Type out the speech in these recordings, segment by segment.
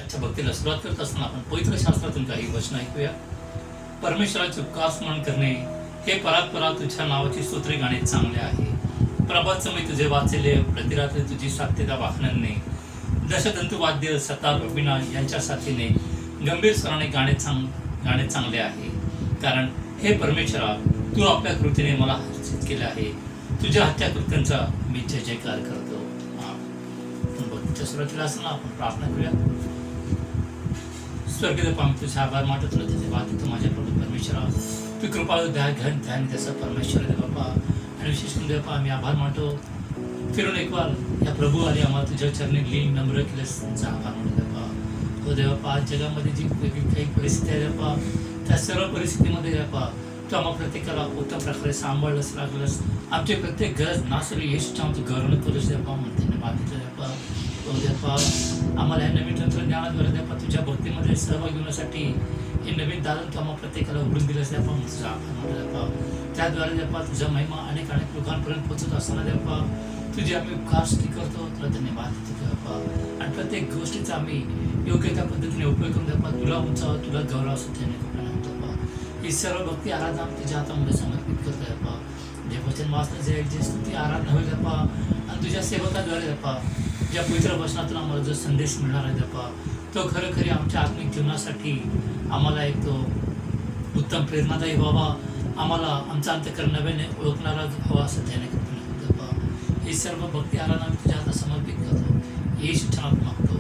आजच्या भक्तीला सुरुवात करत असताना आपण पवित्र शास्त्रातून काही वचन ऐकूया. परमेश्वराचे उपकार स्मरण करणे हे परात्परा तुझ्या नावाची स्तोत्रे गाणे चांगले आहे. प्रभात समय तुझे वाचले, प्रतिरात्री तुझी सात्यता वाखणणे, दशदंतू वाद्य सतार रबिना यांच्या साथीने गंभीर स्वराने गाणे चांगले आहे. कारण हे परमेश्वरा, तू आपल्या कृतीने मला हर्षित केले आहे. तुझ्या हत्या कृत्यांचा मी जय जयकार करतो. भक्तीच्या सुरुवातीला असताना आपण प्रार्थना करूया. स्वर्गीय पाम तुझे आभार मानतो, तुला धन्यवाद देतो माझ्या प्रभू परमेश्वरा. तू कृपाळू ध्यान त्याचा परमेश्वर दे बाप्पा. आणि विशेष करून बाप्पा आम्ही आभार मानतो. फिरून एक बार या प्रभू आणि आम्हाला तुझ्या चरणी लीन नम्र केल्यास तुमचा आभार मानतो बाप्पा. हो देवाप्पा, आज जगामध्ये जी काही परिस्थिती आहे बाप्पा, त्या सर्व परिस्थितीमध्ये बाप्पा तू आम्हा प्रत्येकाला उत्तम प्रकारे सांभाळलंस, लागलंस. आमची प्रत्येक गरज नासली येशूच्या आमचं गौरव करूच द्यापा म्हणते धन्यवाद देतो द्यापा. हो द्यापा, आम्हाला या नवीन तंत्रज्ञानाद्वारे द्यापा तुझ्या भक्तीमध्ये सहभागी होण्यासाठी हे नवीन दालन तू आम्हा प्रत्येकाला उघडून दिलंस द्यापा तुझा आभार मानतो द्यापा. त्याद्वारे द्यापा तुझा महिमा अनेक लोकांपर्यंत पोहोचत असताना द्यापा तुझी आम्ही उपकारस्तुती करतो, तुला धन्यवाद देतो द्यापा. आणि प्रत्येक गोष्टीचा आम्ही योग्य त्या पद्धतीने उपयोग करून द्यापा तुला उंचावा, तुला गौरव असं ही सर्व भक्ती आराधना तुझ्या हातामध्ये समर्पित करतो द्यापा. जे वचन वाचणं जे स्तुती आराधना होईल द्यापा आणि तुझ्या सेवकाद्वारे द्यापा ज्या पवित्र वचनातून आम्हाला जो संदेश मिळणार आहे द्यापा तो खरोखरी आमच्या आत्मिक जीवनासाठी आम्हाला एक तो उत्तम प्रेरणादायी व्हावा, आम्हाला आमचा अंतःकरण नव्याने ओळखणारा हवा असं ध्यान करतो द्यापा. ही सर्व भक्ती आराधना तुझ्या हातात समर्पित करतो, येशूच्या नावात मागतो.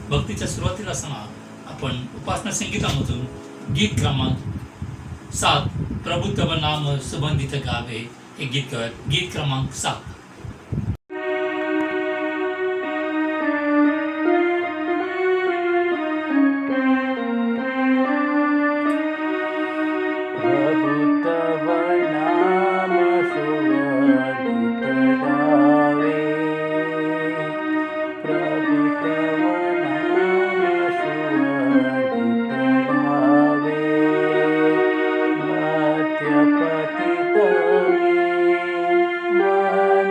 भक्तीच्या सुरुवातीला असताना आपण उपासना संगीतामधून गीत क्रमांक 7 प्रभु तव नाम सुबंधित गावे हे गीत गाऊयात. गीत क्रमांक 7. पतित मी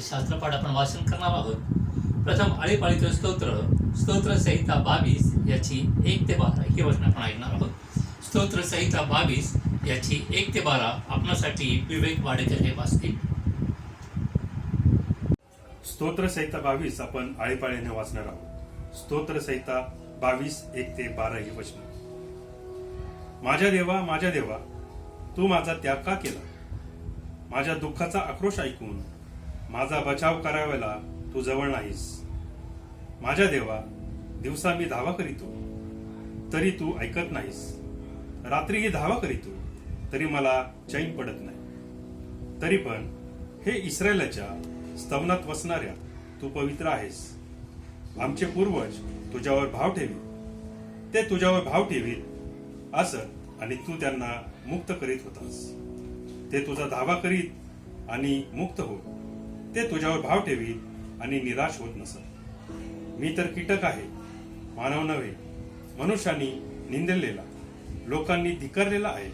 शास्त्रपाठ आपण वाचन करणार आहोत. प्रथम आळीपाळीचं स्तोत्र संहिता 22 याची 1 ते 12 ही वचन आपण ऐकणार आहोत. स्तोत्र संहिता 22 याची 1 ते 12 आपणासाठी विवेक वाडेकर हे वाचतील. स्तोत्र संहिता 22 आपण आळीपाळीने वाचणार आहोत. स्तोत्र संहिता 22 1 ते 12 ही वचन. माझ्या देवा, तू माझा त्याग का केला? माझ्या दुःखाचा आक्रोश ऐकून माझा बचाव करायला तू जवळ नाहीस. माझ्या देवा, दिवसा मी धावा करीतो तरी तू ऐकत नाहीस. रात्रीही धावा करीतो तरी मला चैन पडत नाही. तरी पण हे इस्रायलाच्या स्तवनात वसणाऱ्या तू पवित्र आहेस. आमचे पूर्वज तुझ्यावर भाव ठेवी, ते तुझ्यावर भाव ठेवीत असत आणि तू त्यांना मुक्त करीत होतास. ते तुझा धावा करीत आणि मुक्त होत, ते तुझ्यावर भाव ठेवीत आणि निराश होत नसत. मी तर कीटक आहे, मानव नव्हे, मनुष्यानी निंदलेला, लोकांनी धिक्कारलेला आहे.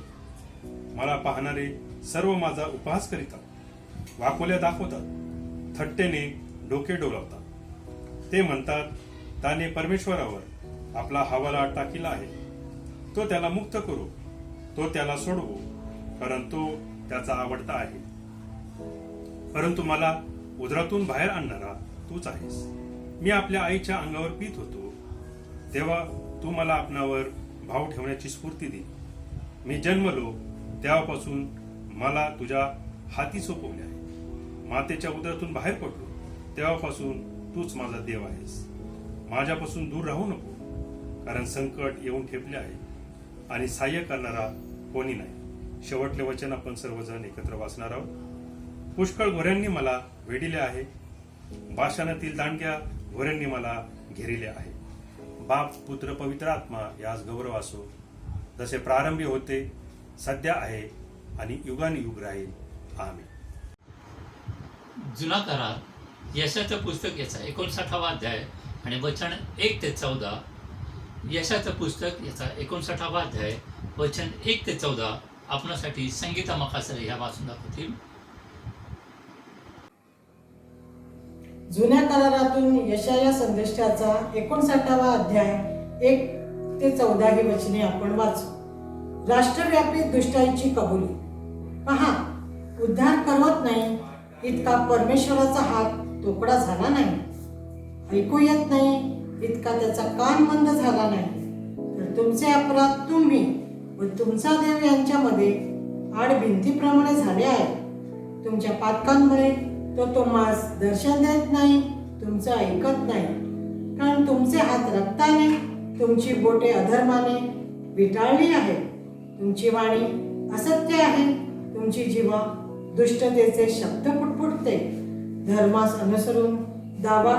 मला पाहणारे सर्व माझा उपहास करीतात, वाकोल्या दाखवतात, थट्टेने डोके डोलावतात. ते म्हणतात, त्याने परमेश्वरावर आपला हवाला टाकीला आहे. तो त्याला मुक्त करू, तो त्याला सोडवू, कारण तो त्याचा आवडता आहे. परंतु मला उदरातून बाहेर आणणारा तूच आहेस. मी आपल्या आईच्या अंगावर पीत होतो तेव्हा तू मला आपणावर भाव ठेवण्याची स्फूर्ती दिली. मी जन्मलो तेव्हापासून मला तुझ्या हाती सोपवले आहे. मातेच्या उदरातून बाहेर पडलो तेव्हापासून तूच माझा देव आहेस. माझ्यापासून दूर राहू नको, कारण संकट येऊन ठेपले आहे आणि सहाय्य करणारा कोणी नाही. शेवटले वचन आपण सर्वजण एकत्र वाचणार आहोत. पुष्कळ घोड्यांनी मला वेढिले आहे, बाशानातील दांडग्या घोड्यांनी मला घेरिले आहे. बाप, पुत्र, पवित्र आत्मा यास गौरव असो, जसे प्रारंभी होते, सध्या आहे आणि युगाने युग राहील. आमीन. जुना करार यशाचं पुस्तक याचा 59वा अध्याय आणि वचन 1 ते 14. यशाचं पुस्तक याचा 59वा अध्याय वचन 1 ते 14 आपणासाठी संगीता मकासरे ह्या वाचून दाखवतील. जुन्या करारातून यशाया संदेशाचा 59वा अध्याय 1 ते 14 ही वचने आपण वाचू. राष्ट्रव्यापी दुष्टाईची कबुली. पहा, उद्धार करवत नाही इतका परमेश्वराचा हात तोकडा झाला नाही, ऐकू येत नाही इतका त्याचा कान मंद झाला नाही. तर तुमचे अपराध तुम्ही व तुमचा देव यांच्यामध्ये आड भिंतीप्रमाणे झाले आहे. तुमच्या पातकांमुळे तो तुम्हास दर्शन देत नाही, तुमचं ऐकत नाही. कारण तुमचे हात रक्ताने, तुमची बोटे अधर्माने विटाळली आहे. तुमची वाणी असत्य आहे, तुमची जीवा दुष्टतेचे शब्द पुटपुटते. धर्मास अनुसरून दावा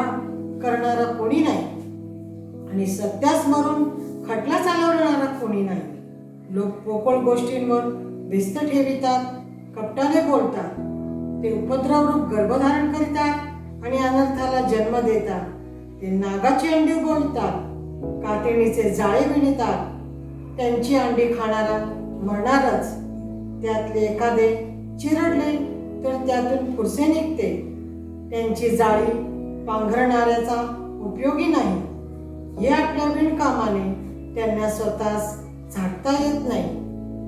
करणारा कोणी नाही आणि सत्यास मरून खटला चालवणारा कोणी नाही. लोक पोकळ गोष्टींवर भिस्त ठेवितात, कपटाने बोलतात. ते उपद्रवरूप गर्भधारण करीतात आणि अनर्थाला जन्म देतात. ते नागाची अंडी बोलतात, कातणीचे जाळे विणतात. त्यांची अंडी खाणारा मरणारच. त्यातले एखादे चिरडले तर त्यातून फुरसे निघते. त्यांची जाळी पांघरणाऱ्याचा उपयोगी नाही. हे आपल्या विणकामाने त्यांना स्वतःस झाडता येत नाही.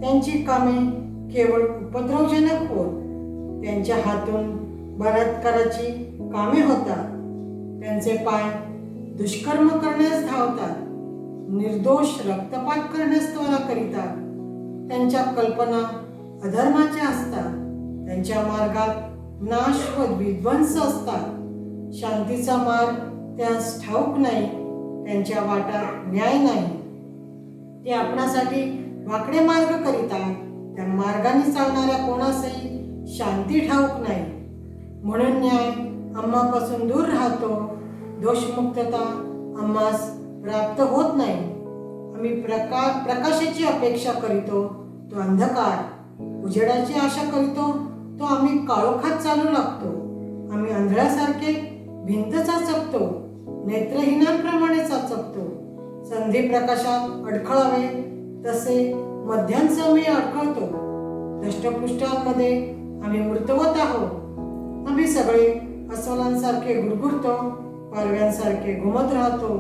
त्यांची कामे केवळ उपद्रवजनक होत. त्यांच्या हातून बलात्काराची कामे होतात. त्यांचे पाय दुष्कर्म करण्यास धावतात, निर्दोष रक्तपात करण्यास त्वरा करीतात. त्यांच्या कल्पना अधर्माच्या असतात. त्यांच्या मार्गात नाश व विध्वंस असतात. शांतीचा मार्ग त्यास ठाऊक नाही, त्यांच्या वाटात न्याय नाही. ते आपणासाठी वाकडे मार्ग करीतात. त्या मार्गाने चालणाऱ्या कोणासही शांती ठाऊक नाही. म्हणून न्याय आम्हापासून दूर राहतो, दोषमुक्तता आम्हास प्राप्त होत नाही. आम्ही प्रकाशाची अपेक्षा करीतो, तो अंधकार. उजेडाची आशा करीतो, तो आम्ही काळोखात चालू लागतो. आम्ही आंधळ्यासारखे भिंत चाचपतो, नेत्रहीनांप्रमाणे चाचपतो. संधी प्रकाशात अडखळावे तसे मध्यांसमयी अडखळतो. दष्टपुष्टांमध्ये आम्ही मृतवत आहोत. आम्ही सगळे अस्वलांसारखे गुरगुरतो, पारव्यांसारखे घुमत राहतो.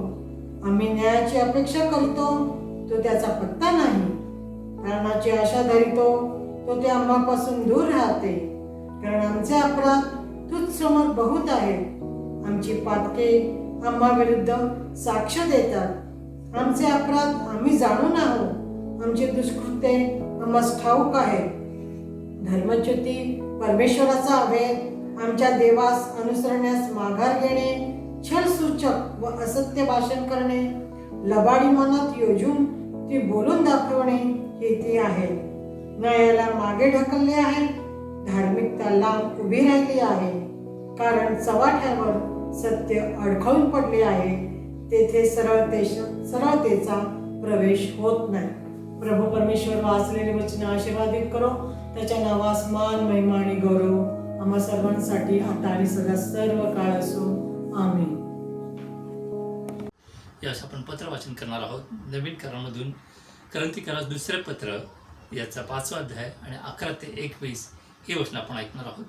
आम्ही न्यायाची अपेक्षा करतो, तो त्याचा पत्ता नाही. मरणाची आशा धरितो, तो ते आम्हापासून दूर राहते. कारण आमचे अपराध तुझ समोर बहुत आहेत. आमची पातके आम्हा विरुद्ध साक्ष देतात. आमचे अपराध आम्ही जाणून आहोत. आमचे दुष्कृत्ये आम्हास ठाऊक आहेत. धर्मच्युती, परमेश्वराचा अभेद, आमच्या देवास अनुसरण्यास माघार घेणे, छलसूचक व असत्य भाषण करणे, लबाडी मनात योजून ती बोलून दाखवणे हे ती आहे. न्यायाला मागे ढकलले आहे, धार्मिकता लांब उभी राहिली आहे. कारण चव्हाट्यावर सत्य अडखळून पडले आहे, तेथे सरळतेचा प्रवेश होत नाही. प्रभू परमेश्वर वाचलेले वचन आशीर्वादित करो. त्याच्या नावास मान, महिमा आणि गौरव आम्हा सर्वांसाठी आता आणि सदा सर्व काळ असो. आमीन. यास आपण पत्र वाचन करणार आहोत. नवीन करारामधून करंथीकरास दुसरे पत्र याचा 5वा अध्याय आणि 11 ते 21 हे वचन आपण ऐकणार आहोत.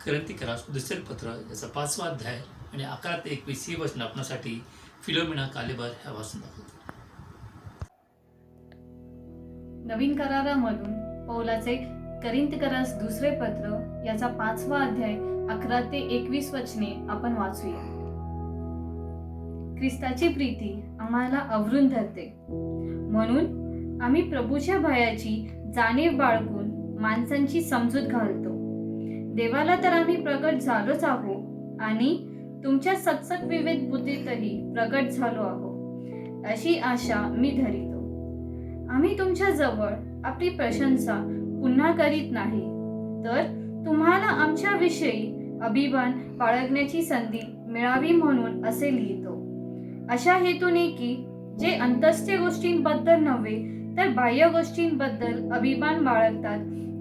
करंथीकरास दुसरे पत्र याचा 5वा अध्याय आणि 11 ते 21 ही वचन आपणासाठी फिलोमिना कालेबर ह्या वाचून दाखवतो. नवीन करारामधून पौलाचे करिंथकरास दुसरे पत्र याचा 5वा अध्याय 11 ते 21 वचने आपण वाचूया. ख्रिस्ताची प्रीती आम्हाला आवरून धरते, म्हणून आम्ही प्रभूच्या भयाची जाणीव बाळगून माणसांची समजूत घालतो. देवाला तर आम्ही प्रकट झालोच आहोत आणि तुमच्या सत्सक विवेक बुद्धीतही प्रकट झालो आहोत, अशी आशा मी धरितो. आम्ही तुमच्या जवळ आपली प्रशंसा पुन्हा करीत नाही, तर तुम्हाला आमच्या विषयी अभिमान बाळगण्याची संधी मिळावी म्हणून असे लिहितो, अशा हेतूने की जे अंतस्थ गोष्टींबद्दल नव्हे तर बाह्य गोष्टींबद्दल अभिमान बाळगतात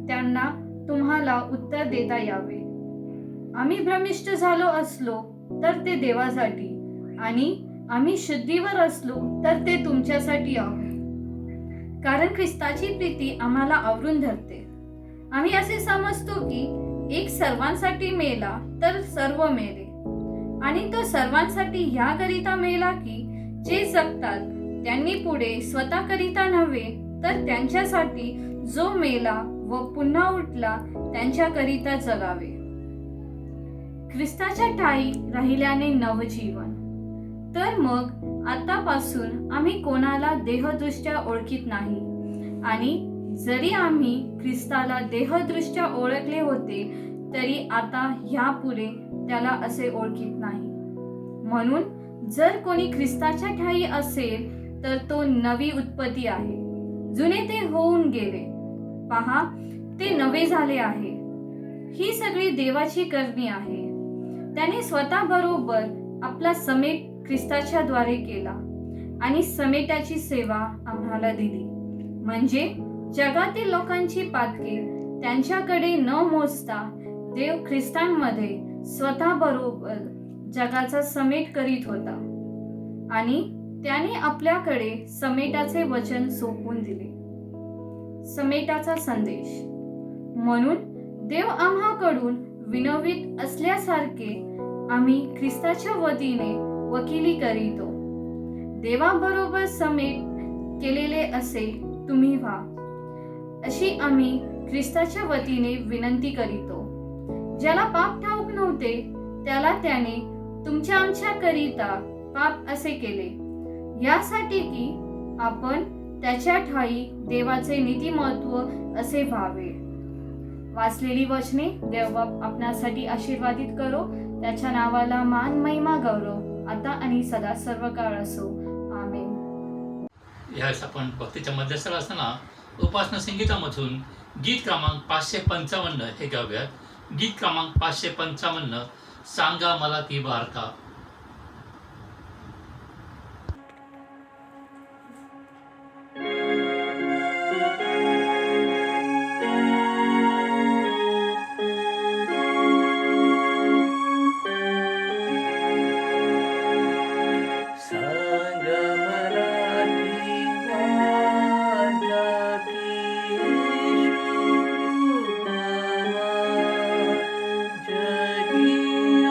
त्यांना तुम्हाला उत्तर देता यावे. आम्ही भ्रमिष्ट झालो असलो तर ते देवासाठी आणि आम्ही शुद्धीवर असलो तर ते तुमच्यासाठी आहोत. कारण ख्रिस्ताची प्रीती आम्हाला आवरून धरते. आम्ही असे समजतो की एक सर्वांसाठी मेला तर सर्व मेले, आणि तो सर्वांसाठी ह्याकरिता मेला की जे जगतात त्यांनी पुढे स्वतःकरिता नव्हे तर त्यांच्यासाठी जो मेला व पुन्हा उठला त्यांच्याकरिता जगावे. ख्रिस्ताच्या ठायी राहिल्याने नवजीवन. तर मग आतापासून आम्ही कोणाला देहदृष्ट्या ओळखीत नाही, आणि जरी आम्ही ख्रिस्ताला देहदृष्ट्या ओळखले होते तरी आता ह्यापुढे त्याला असे ओळखीत नाही. म्हणून जर कोणी ख्रिस्ताच्या ठायी असेल तर तो नवी उत्पत्ती आहे. जुने ते होऊन गेले, पहा ते नवे झाले आहे. ही सगळी देवाची करणी आहे. त्याने स्वतः बरोबर आपला समेट ख्रिस्ताच्या द्वारे केला आणि समेटाची सेवा आम्हाला दिली. म्हणजे जगातील लोकांची पातके त्यांच्याकडे न मोजता देव ख्रिस्तांमध्ये स्वतः बरोबर जगाचा समेट करीत होता, आणि त्याने आपल्याकडे समेटाचे वचन सोपवून दिले. समेटाचा संदेश. म्हणून देव आम्हाकडून विनवित असल्यासारखे आम्ही ख्रिस्ताच्या वतीने वकिली करीतो. देवाबरोबर समेट केलेले असे तुम्ही व्हा, अशी आम्ही ख्रिस्ताच्या वतीने विनंती करीतो. ज्याला पाप ठाऊक नव्हते त्याला त्याने तुमच्या आमच्या करिता पाप असे केले, यासाठी की आपण त्याच्या ठायी देवाचे नीतिमत्व असे व्हावे. वाचलेली वचने देवबाप आपणासाठी आशीर्वादित करो. त्याच्या नावाला मान, महिमा, गौरव आता आणि सदा सर्व काळ असो. आमेन. यावेळेस आपण भक्तीच्या मध्यस्थळी असताना उपासना संगीतामधून गीत क्रमांक 555 हे गाऊयात. गीत क्रमांक 555, सांगा मला ती वार्ता. जगी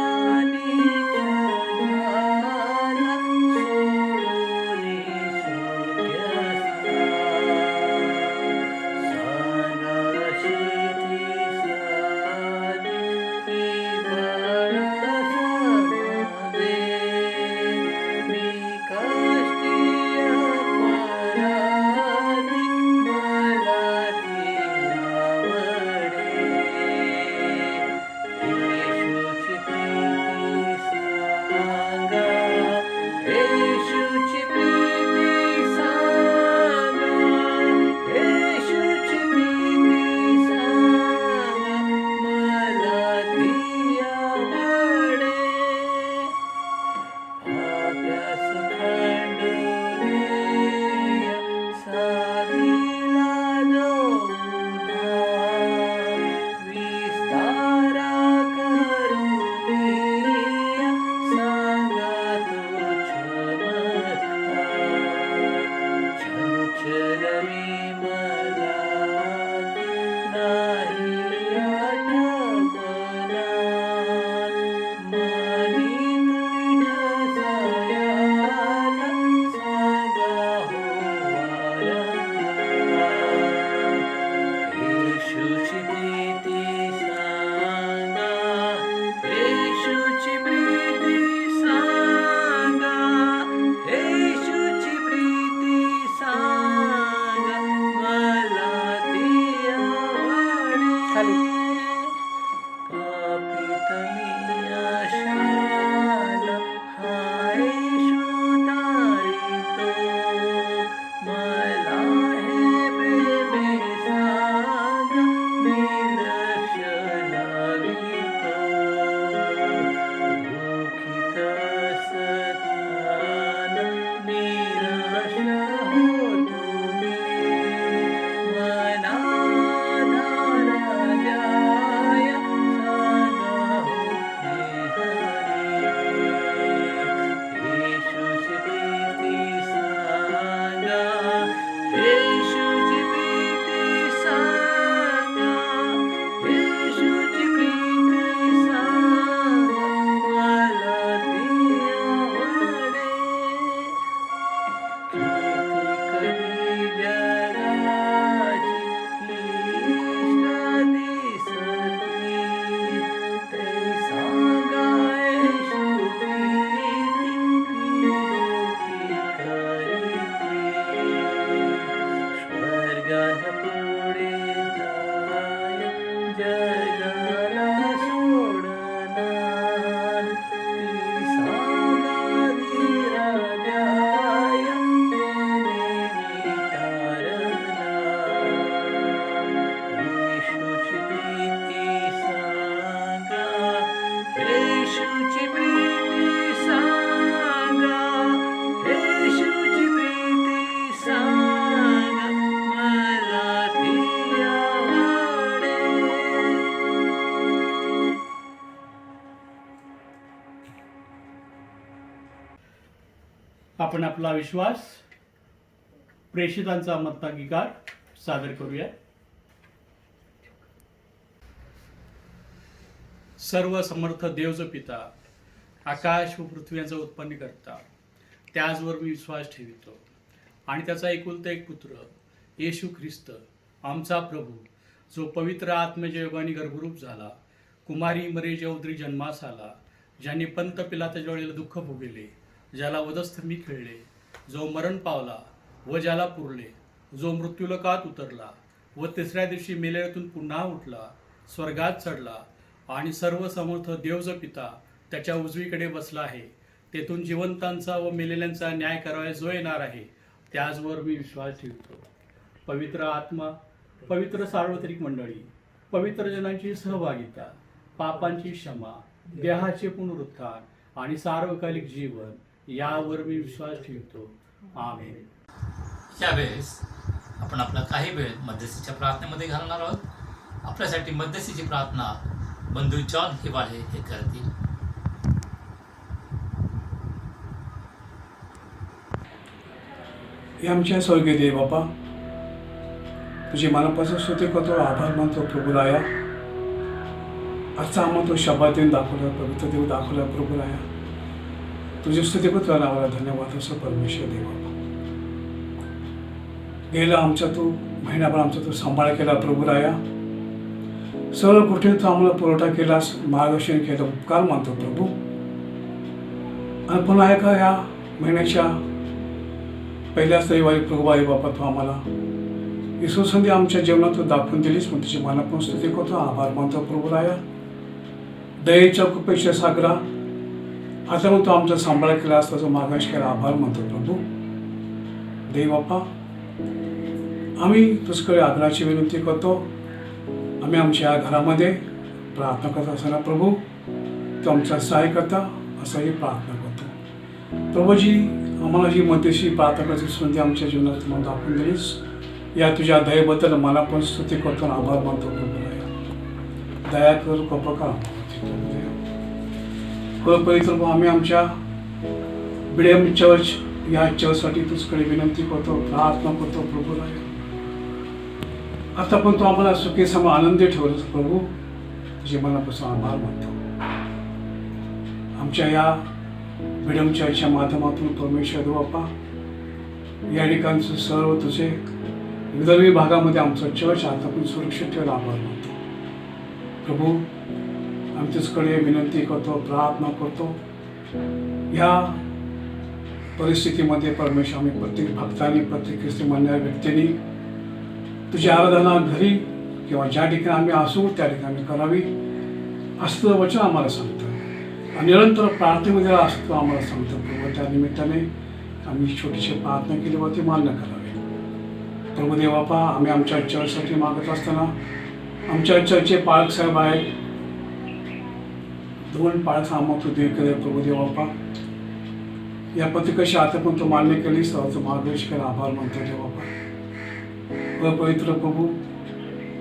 आपण आपला विश्वास प्रेषितांचा मतांगीकार सादर करूया. सर्व समर्थ देवच पिता, आकाश व पृथ्वी यांचा उत्पन्न करता, त्याचवर मी विश्वास ठेवितो आणि त्याचा एकुलता एक पुत्र येशू ख्रिस्त आमचा प्रभू, जो पवित्र आत्म्याच्या योगाने गर्भरूप झाला, कुमारी मरेच्या उदरी जन्मास आला, ज्यांनी पंत पिलाताच्या वेळेला दुःख भोगले, ज्याला वधस्थ मी खेळले, जो मरण पावला व ज्याला पुरले, जो मृत्यूलोकात उतरला व तिसऱ्या दिवशी मेलेल्यातून पुन्हा उठला, स्वर्गात चढला आणि सर्व समर्थ देवज पिता त्याच्या उजवीकडे बसला आहे, तेथून जिवंतांचा व मेलेल्यांचा न्याय करायला जो येणार आहे, त्याचवर मी विश्वास ठेवतो. पवित्र आत्मा, पवित्र सार्वत्रिक मंडळी, पवित्र जनांची सहभागिता, पापांची क्षमा, देहाचे पुनरुत्थान आणि सार्वकालिक जीवन यावर मी विश्वास ठेवतो. आमेन. यावेळेस आपण आपला काही वेळ मध्यस्थीच्या प्रार्थनेमध्ये घालणार आहोत. आपल्यासाठी मध्यस्थीची प्रार्थना बंधू जॉन हिवाळे हे करतील. हे आमच्या स्वर्गीय देव बापा, तुझे मनापासून स्तुती करतो, आभार मानतो प्रभुराया. आजचा आम्हाला तो शब्द देऊन दाखवला, पवित्र देव दाखवला प्रभुराया. तुझी स्तुती करतो, नावाला धन्यवाद असं परमेश्वर देव बापा. गेला आमचा तू महिनाभर आमचा तू सांभाळ केला प्रभुराया. सर्व कुठे तू आम्हाला पुरवठा केलास, मार्गदर्शन केलं, उपकार मानतो प्रभू. आणि पुन्हा एका या महिन्याच्या पहिल्याच रविवारी प्रभू आई बापा तू आम्हाला येशू संधी आमच्या जीवनात तू दाखवून दिलीस, मग तुझी मनापासून स्तुती करतो, आभार मानतो प्रभुराया. दयेच्या कृपेच्या सागरा, आता मग तू आमचा सांभाळ केला असता, तो मागाश केला, आभार मानतो प्रभू. देव बापा, आम्ही तुझकडे आग्रहाची विनंती करतो. आम्ही आमच्या घरामध्ये प्रार्थना करत असताना प्रभू तू आमचा सहाय्य करता असंही प्रार्थना करतो. प्रभूजी, आम्हाला जी मध्यस्थी प्रार्थना करायची संधी आमच्या जीवनात तुम्हाला दाखवून दिलीस, या तुझ्या दयेबद्दल मला पण स्तुती करतो, आभार मानतो प्रभुराया. दया कर, कृपा कर. पवित्र आम्ही आमच्या बीडीएम चर्च या चर्चसाठी तुझकडे विनंती करतो, प्रार्थना करतो प्रभुराया. आता पण तू आम्हाला सुखी सम आनंदी ठेवलंस प्रभू, तुझे मनापासून आभार मानतो. आमच्या या बीडीएम चर्चच्या माध्यमातून परमेश्वर बापा, या ठिकाणचं सर्व तुझे विदर्भी भागामध्ये आमचं चर्च आता पण सुरक्षित ठेवायला आभार मानतो प्रभू. आम्ही तुझकडे विनंती करतो, प्रार्थना करतो. ह्या परिस्थितीमध्ये परमेश्वर आम्ही प्रत्येक भक्तांनी, प्रत्येक ख्रिस्ती मानणाऱ्या व्यक्तींनी तुझी आराधना घरी किंवा ज्या ठिकाणी आम्ही असू त्या ठिकाणी करावी असं वचन आम्हाला सांगतं. आणि निरंतर प्रार्थनेमध्ये असतो आम्हाला सांगतो प्रभू. त्या निमित्ताने आम्ही छोटीशी प्रार्थना केली व ती मान्य करावी. प्रभुदेव बापा, आम्ही आमच्या चर्चसाठी मागत असताना आमच्या चर्चचे पालक साहेब आहेत, 2 पालक आम्हाला तू देव केले प्रभुदेव बापा. या पत्रिकेशी आता पण तू मान्य केलीस, तर मार्गदर्शन केला, आभार मानतो देव बापा. पवित्र प्रभू,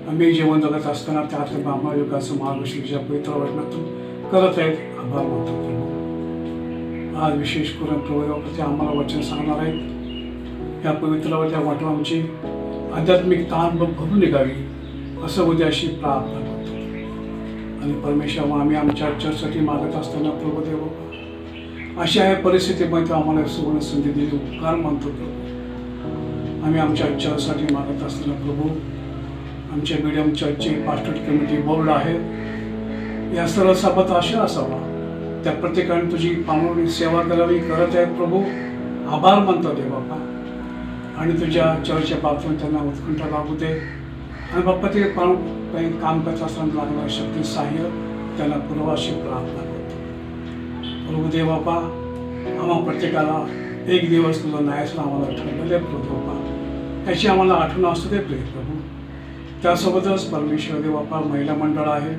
आम्ही जीवन जगत असताना त्यात आम्हाला योगाचं मार्गदर्शन तुझ्या पवित्र वचनातून करत आहेत, आभार मानतो प्रभू. आज विशेष करून प्रभू आम्हाला वचन सांगणार आहेत. या पवित्रावरच्या वाटून आमची आध्यात्मिक ताण भरून निघावी असं उद्याशी प्रार्थना करतो. आणि परमेश्वर, आम्ही आमच्या चर्चसाठी मागत असताना प्रभुदेव बापा, अशा या परिस्थितीमध्ये आम्हाला सुवर्ण संधी दिली, उपकार मानतो प्रभू. आम्ही आमच्या चर्चसाठी मागत असताना प्रभू, आमच्या बीडीएम चर्चचे पास्टर कमिटी बोर्ड आहे, या सर्व सभेत आशा असावा, त्या प्रत्येकाने तुझी पावनी सेवा करावी करत आहेत प्रभू, आभार मानतो दे बापा. आणि तुझ्या चर्चच्या बाबतीत त्यांना उत्कंठा लागू दे. आणि बाप्पा, ते काही काम करत असताना लागणारं शक्ती सहाय्य त्यांना पूर्वाशी प्रार्थना करतो प्रभू. देव बापा, आम्हा प्रत्येकाला एक दिवस तुझं न्यायचं आम्हाला ठरलेलं आहे प्रभू बापा, याची आम्हाला आठवण असू दे प्रिय प्रभू. त्यासोबतच परमेश्वर देव बापा, महिला मंडळ आहे,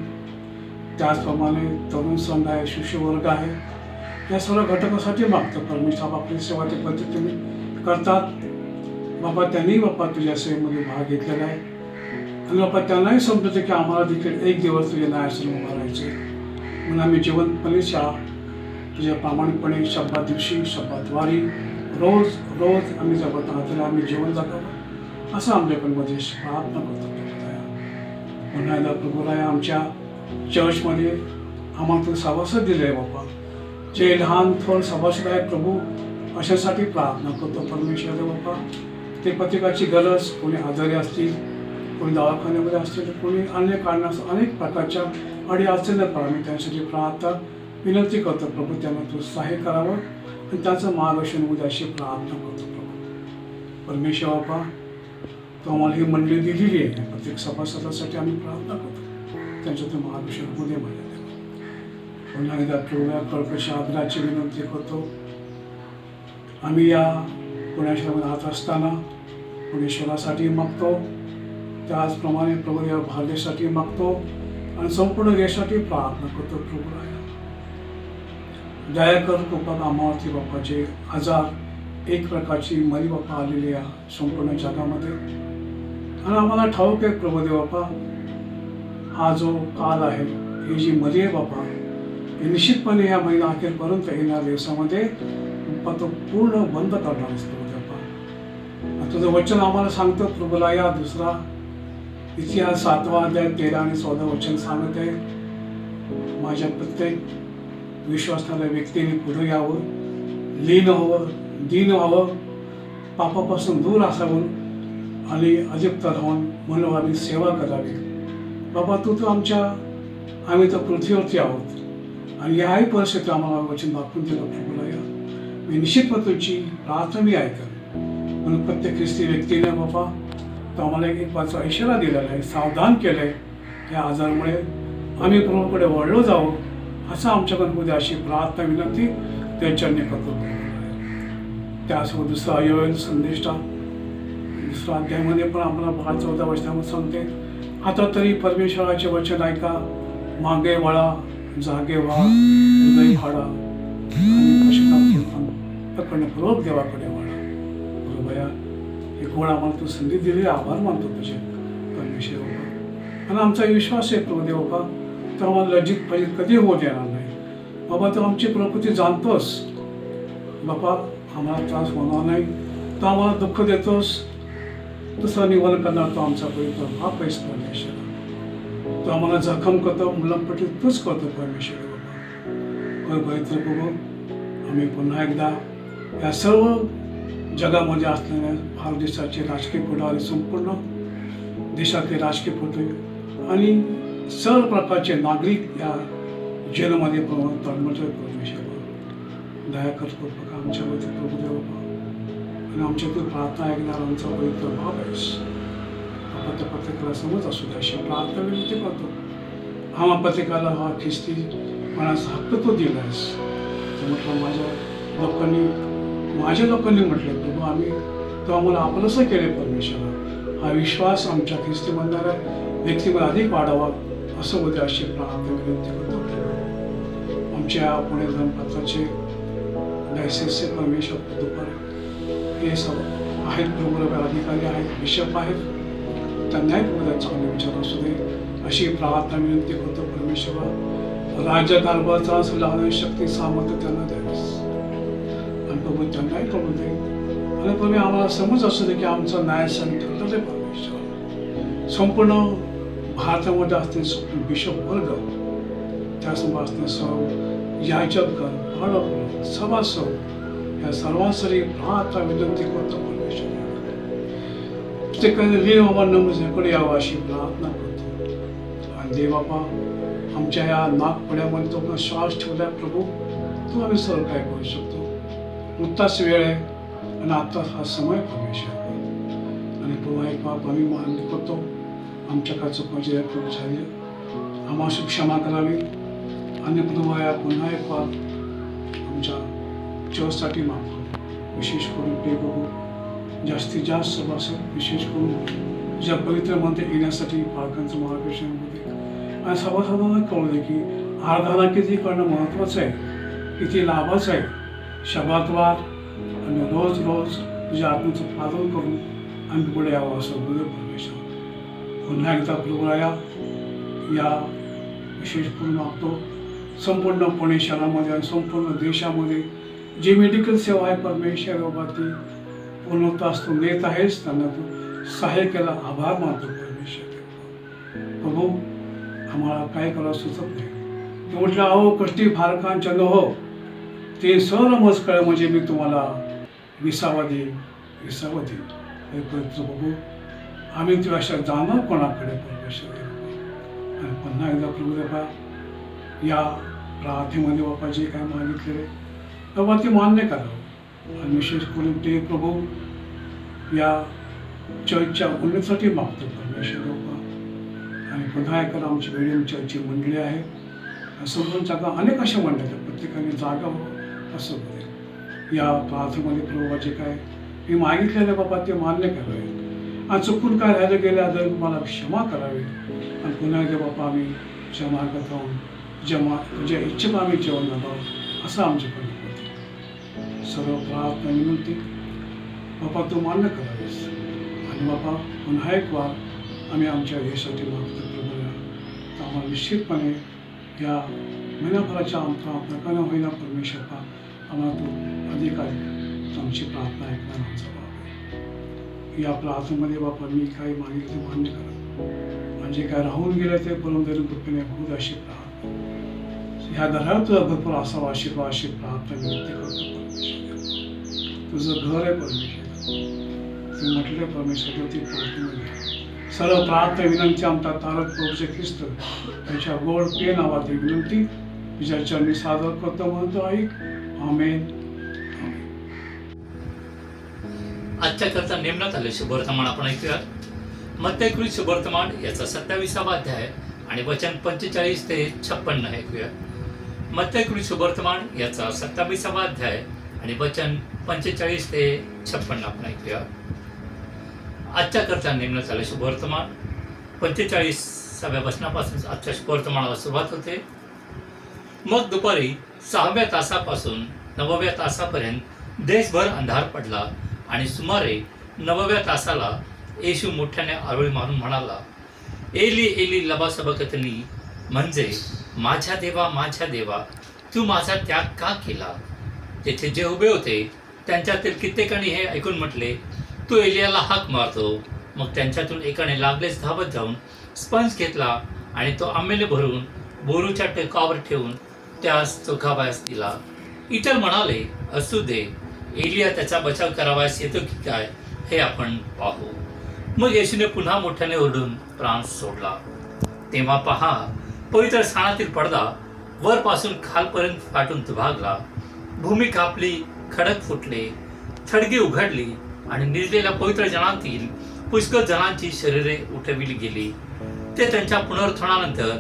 त्याचप्रमाणे तरुण संघ आहे, शिष्यवर्ग आहे, या सर्व घटकासाठी मागतं परमेश्वर आपली सेवा ते पद्धतीने करतात बाबा. त्यांनी बाप्पा तुझ्या सेवेमध्ये भाग घेतलेला आहे. आणि बाप्पा, त्यांनाही समजतं की आम्हाला देखील एक दिवस तुझ्या न्यायासमोर उभं राहायचे, म्हणून आम्ही जिवंतपणे तुझ्या प्रामाणिकपणे शब्दात दिवशी, शब्दाद्वारी रोज रोज आम्ही जगत आहात तरी आम्ही जीवन जगावं असं आमच्याकडून मध्ये प्रार्थना करतो प्रभुराया. पुन्हा एकदा प्रभुराया आमच्या चर्चमध्ये आम्हाला तू सभासद दिले बाप्पा. जे लहान थोर सभासद आहेत प्रभू अशासाठी प्रार्थना करतो परमेश्वर बाप्पा. ते प्रत्येकाची गरज, कोणी आजारी असतील, कोणी दवाखान्यामध्ये असतील, कोणी अन्य कारणास अनेक प्रकारच्या अडी अडचणीत आम्ही त्यांसाठी प्रार्थना विनंती करतो प्रभू. त्यांना तू सहाय्य करावं आणि त्याचं मार्गदर्शन होऊ अशी प्रार्थना करतो प्रभू. परमेश्वर बाप्पा तू आम्हाला ही मंडळी दिलेली आहे, प्रत्येक सभासदासाठी आम्ही प्रार्थना करतो, त्यांच्यातून मार्गदर्शन होऊ दे माझ्या देवा. पुन्हा एकदा प्रभूया कळकशी आदराची विनंती करतो. आम्ही या पुण्याशहरामध्ये राहत असताना पुणेश्वरासाठी मागतो, त्याचप्रमाणे प्रभू या भारतासाठी मागतो आणि संपूर्ण देशासाठी प्रार्थना करतो प्रभू. दया कर कृपा आम्हावरती बाप्पाचे आजार एक प्रकारची मरी बाप्पा आलेली आहे संपूर्ण जगामध्ये. आणि आम्हाला ठाऊक आहे प्रभुदेव बाप्पा, हा जो काल आहे, ही जी मरी आहे बाप्पा, हे निश्चितपणे या महिना अखेरपर्यंत येणाऱ्या दिवसामध्ये बाप्पा तो पूर्ण बंद करणार असतो बाप्पा. तुझं वचन आम्हाला सांगतं प्रभूला, या दुसरा इतिहास 7वा अध्याय 13 आणि 14 वचन सांगत आहे, माझ्या प्रत्येक विश्वासणाऱ्या व्यक्तीने पुढे यावं, लीन व्हावं, दीन व्हावं, पापापासून दूर असावं आणि अजिप्त राहून मनोभावी सेवा करावी. बाबा तू तर आम्ही तर पृथ्वीवरती आहोत आणि याही परिस्थितीत आम्हाला वचन दाखवून दिलं प्रभूला. या मी निश्चितपणे तुझी प्रार्थना मी ऐकन म्हणून प्रत्येक ख्रिस्ती व्यक्तीने बाबा तो आम्हाला एक बाजूचा इशारा दिलेला आहे, सावधान केलं आहे. या आजारामुळे आम्ही प्रभूकडे वळलो जावं असं आमच्याकडून उद्या अशी प्रार्थना विनंती त्यांच्याने करतो. त्यासोबत दुसरा योएल संदेष्टा 2रा अध्यायामध्ये पण आम्हाला 14 वचनामध्ये सांगते, आता तरी परमेश्वराचे वचन ऐका, मागे वळा, जागे व्हा, हृदय फाडा आणि पश्चातापूर्वक देवाकडे वळा. कृपया हे गोड आम्हाला तू संधी दिली, आभार मानतो तुझे परमेश्वर बाबा. आणि आमचा विश्वास आहे प्रभुदेव बाबा, तर आम्हाला लज्जित फजित कधी होऊ देणार नाही बाबा. तू आमची प्रकृती जाणतोस बाबा, आम्हाला त्रास होणार नाही, तो आम्हाला दुःख देतोस, दुसरा निवारण करणार तो आमचा पवित्र हा पैस परमेश्वर. तो आम्हाला जखम करतो, मुलांपटी तूच करतो परमेश्वर बाबा. पवित्र प्रभू, आम्ही पुन्हा एकदा या सर्व जगामध्ये असणाऱ्या भारत देशाचे राजकीय पुढारी, संपूर्ण देशातले राजकीय पुढारी आणि सर्व प्रकारचे नागरिक या जेलमध्ये तळमळतोय परमेश्वर. दया करतो बघा आमच्यामध्ये प्रभुदेव बाबा. आणि आमच्यातून प्रार्थना ऐकणार आमचा पवित्र भाव आहेस बाबा. त्या प्रत्येकाला समज असू द्या अशी प्रार्थना विनंती करतो. आम्हा प्रत्येकाला हा ख्रिस्ती मनाचा हक्क तो दिला आहेस. म्हटलं माझ्या लोकांनी म्हटलं प्रभू, आम्ही तो आम्हाला आपलंसं केले परमेश्वर. हा विश्वास आमच्या ख्रिस्ती म्हणणाऱ्या व्यक्तीमध्ये अधिक वाढावा असं उद्या अशी प्रार्थना विनंती करतो. आमच्या पुणे धर्मपत्राचे लायसन्सचे परमेश्वर दुपार हे सब आहेत, प्रमुख अधिकारी आहेत, बिशप आहेत, त्यांनाही पुढे चांगले विचार असू दे अशी प्रार्थना विनंती करतो परमेश्वर. राज्य कारभाराचा लावण्याची शक्ती सामर्थ्य त्यांना द्यावीस आणि प्रभू त्यांनाही करू दे. आणि प्रभू आम्हाला समज असू दे की आमचं न्यायसंघ ठरलं परमेश्वर. संपूर्ण भारतामध्ये असलेले बिशप वर्ग, त्यासमोर असणारे सर्व याजकगण, पालक, सभासद या सर्वांसाठी प्रार्थना विनंती करतो परमेश्वर. प्रत्येकाने लीन बाबा नमुन्याकडे यावं अशी प्रार्थना करतो. आणि देवबाबा आमच्या या नागपुड्यामध्ये तो आपला श्वास ठेवलाय प्रभू, तू आम्ही सर्व काय करू शकतो. नुकताच वेळ आहे आणि आत्ताच हा समय परमेश्वर. आणि प्रभू एक बाप आम्ही मान्य करतो, आमच्याकडे चुकायची प्रभू झाली, आम्हाला क्षमा करावी. आणि प्रभू या पुन्हा एक बाप आमच्या चर्चसाठी मागतो, विशेष करून ते बघू जास्तीत जास्त सभासद, विशेष करून तुझ्या पवित्र मंदिर येण्यासाठी पालकांचं मार्गदर्शन होते. आणि सभासदांना कळू दे की आराधना किती करणं महत्त्वाचं आहे, किती लाभाचं आहे. शबातवार आणि रोज रोज तुझ्या आत्म्याचं पालन करून आम्ही पुढे यावं असं बोलू परमेश्वर. पुन्हा एकदा प्रभूया या विशेष करून मागतो, संपूर्ण पुणे शहरामध्ये आणि संपूर्ण देशामध्ये जी मेडिकल सेवा आहे परमेश्वर बाबा ती पूर्णतास तू देत आहेस, त्यांना तू सहाय्य केला, आभार मानतो परमेश्वर. प्रभू आम्हाला काय करावं सुचत नाही. तू म्हटलं अहो कष्टी फारकांच्या न हो ते सर्व मज कळ म्हणजे मी तुम्हाला विसावा देईन. हे पवित्र प्रभू आम्ही तुझ्या अशा जाणार कोणाकडे परमेश्वर. आणि पुन्हा एकदा प्रभू बाबा या प्रार्थनेमध्ये बाबा जे काय मागितले बाबा ते मान्य करावं. आणि विशेष करून ते प्रभू या चर्चच्या उन्नतीसाठी मागतो परमेश्वर बाबा. आणि पुन्हा एकदा आमची मिडियम चर्चची मंडळी आहे, समजून जागा अनेक अशा मंडळी आहेत, प्रत्येकाने जागा हो असं बघेल. या प्रार्थनेमध्ये प्रभू जे काय मी मागितलेले बाबा ते मान्य करावे. आणि चुकून काय राहिलं गेल्या तर मला क्षमा करावी. आणि पुन्हा एकदा बाबा आम्ही क्षमा करत राहून तुझ्या इच्छेत आम्ही जेवण घालावं असं आमच्याकडे होते. सर्व प्रार्थना विनंती बाबा तू मान्य करावेस. आणि बाबा पुन्हा एक वार आम्ही आमच्या देशासाठी मागतो प्रभूया. तर आम्हाला निश्चितपणे या महिनाभराच्या प्रकारानं होईना परमेश्वर आम्हाला तू अधिकारी आमची प्रार्थना ऐकणार आमचा बाबा. या प्रार्थनेमध्ये बाबा मी काही मागितले ते मान्य करा. म्हणजे काय राहून गेलं ते परंतु कृपेने बहुत अशी प्रार्थना ह्या घरात तुझा भरपूर असावा अशी प्रार्थना विनंती करतो परमेश्वर. तुझं घर आहे परमेश्वर, तू म्हटलं परमेश्वर ती प्रार्थना घ्या. सर्व प्रार्थना विनंती आमचा तारक प्रभूचे ख्रिस्त त्याच्या गोड प्रिय नावातील विनंती तुझ्या चरणी सादर करतो म्हणतो ऐक. आमेन. आजच्या करता नेमण्यात आले शुभवर्तमान आपण ऐकूया. मत्तेकृत शुभवर्तमान याचा 27वा अध्याय आणि वचन 45 ते 56 ऐकूया. मत्तेकृत शुभवर्तमान याचा 27वा अध्याय आणि वचन 45 ते 56 आपण ऐकूया. आजच्या करता नेमण्यात आले शुभवर्तमान 45व्या वचनापासून आजच्या शुभवर्तमानाला सुरुवात होते. मग दुपारी 6व्या तासापासून 9व्या तासापर्यंत देशभर अंधार पडला आणि सुमारे 9व्या तासाला येशू मोठ्याने आरोळी मारून म्हणाला, एली एली लबा सबक्तनी, म्हणजे माझ्या देवा तू माझा त्याग का केला. तेथे जे उभे होते त्यांच्यातील कित्येकांनी हे ऐकून म्हटले, तू एलियाला हाक मारतो. मग त्यांच्यातून एकाने लागलेच धावत जाऊन स्पंज घेतला आणि तो आंबेले भरून बोरूच्या टेकावर ठेवून त्यास चोखावयास दिला. इतर म्हणाले, असू दे, एलिया त्याचा बचाव करावयास येतो की काय हे आपण पाहू. मग येशूने पुन्हा मोठ्याने ओरडून प्राण सोडला. तेव्हा पहा, पवित्र स्थानातील पडदा वरपासून खालपर्यंत फाटून दुभागला. भूमी कापली, खडक फुटले, थडगी उघडली आणि निजलेल्या पवित्र जनांतील पुष्कळ जणांची शरीरे उठविली गेली. ते त्यांच्या पुनरुत्थानानंतर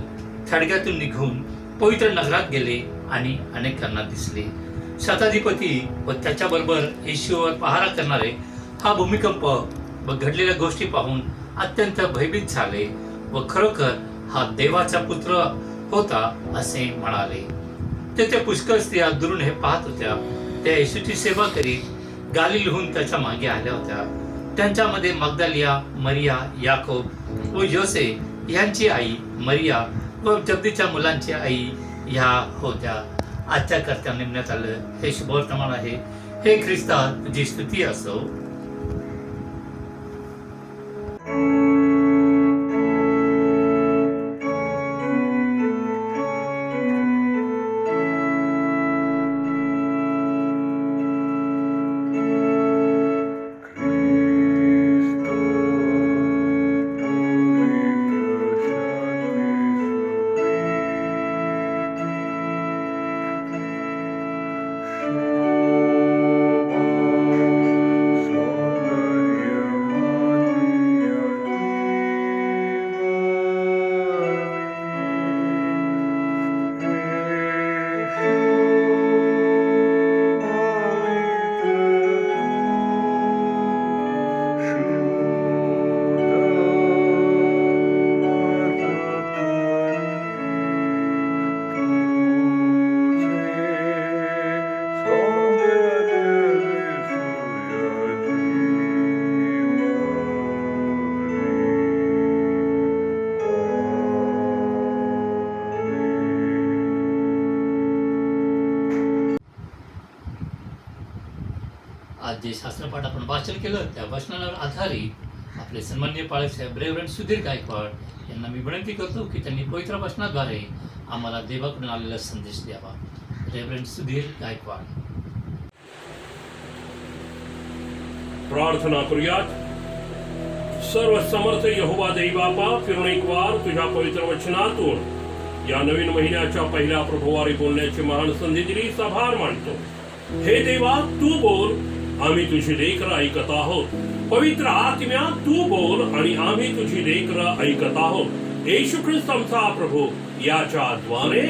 थडग्यातून निघून पवित्र नगरात गेले आणि अनेकांना दिसले. शताधिपती व त्याच्याबरोबर येशूवर पहारा करणारे हा भूमिकंप व घडलेल्या गोष्टी पाहून अत्यंत भयभीत झाले व खरोखर हा देवाचा पुत्र होता असे म्हणाले. तेथे पुष्कळ स्त्रिया दुरून हे पाहत होत्या. त्या येशूची सेवा करीत गालिलहून त्याच्या मागे आल्या होत्या. त्यांच्यामध्ये मगदलिया मरिया, याकोब व योसे यांची आई मरिया व जब्दीच्या मुलांची आई ह्या होत्या. आजच्या करत्या नेमण्यात आलं हे शुभवर्तमान आहे. हे ख्रिस्ता तुझी स्तुती असो. जे शास्त्रपाठ आपण वाचन केलं त्या वचनावर आधारित आपले सन्माननीय पाळक साहेब रेव्हरंड सुधीर गायकवाड यांना मी विनंती करतो की त्यांनी पवित्र वचनाद्वारे आम्हाला देवाकडून आलेला संदेश द्यावा. रेव्हरंड सुधीर गायकवाड. प्रार्थना करूयात. सर्व समर्थ यहोवा दैवापा, फिरून एक वार तुझ्या पवित्र वचनातून या नवीन महिन्याच्या पहिल्या प्रभुवारी बोलण्याची महान संधी दिली, आभार मानतो. हे देवा, तू बोल, आम्ही तुझी लेकरं ऐकत आहोत. पवित्र आत्म्या, तू बोल आणि आम्ही तुझी लेकरं ऐकत आहोत. येशू ख्रिस्त आमचा प्रभू याच्या द्वारे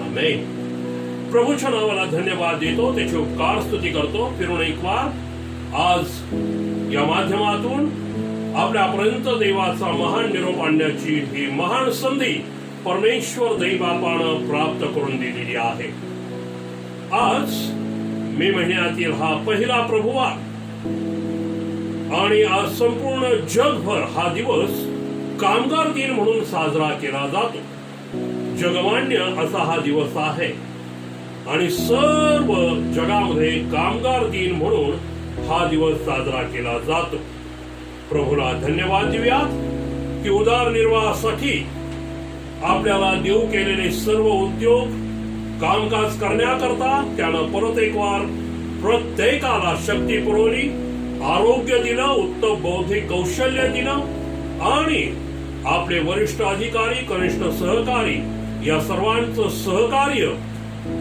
आमेन. प्रभूच्या नावाला धन्यवाद देतो, त्याची उपकार स्तुती करतो. फिरून एक वार आज या माध्यमातून आपल्यापर्यंत देवाचा महान निरोप आणण्याची ही महान संधी परमेश्वर दैवापानं प्राप्त करून दिलेली आहे. आज मे महिन्यातील हा पहिला प्रभुवार आणि आज संपूर्ण जगभर हा दिवस कामगार दिन म्हणून साजरा केला जातो. जगमान्य असा हा दिवस आहे आणि सर्व जगामध्ये कामगार दिन म्हणून हा दिवस साजरा केला जातो. प्रभूला धन्यवाद देऊयात की उदरनिर्वाहासाठी आपल्याला देऊ केलेले सर्व उद्योग कामकाज करण्याकरता त्यानं परत एक वार प्रत्येकाला शक्ती पुरवली, आरोग्य दिलं, उत्तम बौद्धिक कौशल्य दिलं आणि आपले वरिष्ठ अधिकारी, कनिष्ठ सहकारी या सर्वांचं सहकार्य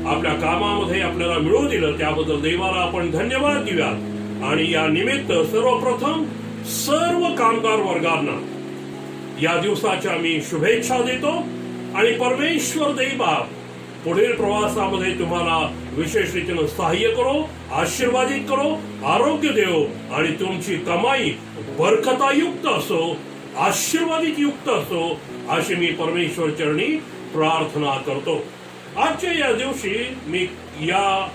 आपल्या कामामध्ये आपल्याला मिळवून दिलं. त्याबद्दल देवाला आपण धन्यवाद देऊयात. आणि या निमित्त सर्वप्रथम सर्व कामगार वर्गांना या दिवसाच्या मी शुभेच्छा देतो आणि परमेश्वर दैवा पुढील प्रवासामध्ये तुम्हाला विशेष रीतीनं सहाय्य करो, आशीर्वादित करो, आरोग्य देव आणि तुमची कमाई बरकतायुक्त असो, आशीर्वादित युक्त असो अशी मी परमेश्वर चरणी प्रार्थना करतो. आजच्या या दिवशी मी या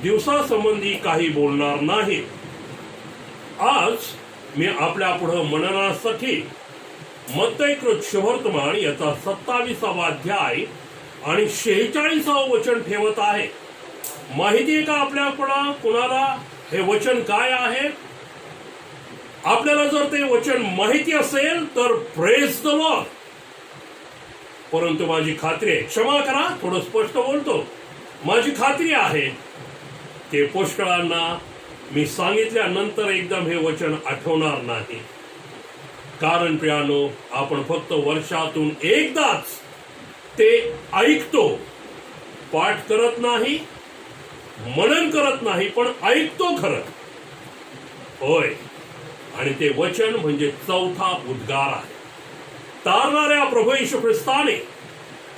दिवसासंबंधी काही बोलणार नाही. आज मी आपल्या पुढे मननासाठी मत्तयकृत शुभवर्तमान याचा 27वा अध्याय आणि 46व वचन ठेवत आहे. माहिती आहे का आपल्याकडं कुणाला हे वचन काय आहे? आपल्याला जर ते वचन माहिती असेल तर प्रेज द लॉर्ड. परंतु माझी खात्री आहे, क्षमा करा थोडं स्पष्ट बोलतो, माझी खात्री आहे की पुष्कळांना मी सांगितल्यानंतर एकदम हे वचन आठवणार नाही. कारण प्रियानो, आपण फक्त वर्षातून एकदाच ते ऐकतो, पाठ करत नाही, मनन करत नाही, पण ऐकतो खरं. होय, आणि ते वचन म्हणजे चौथा उद्गार आहे. तारणाऱ्या प्रभू येशू ख्रिस्ताने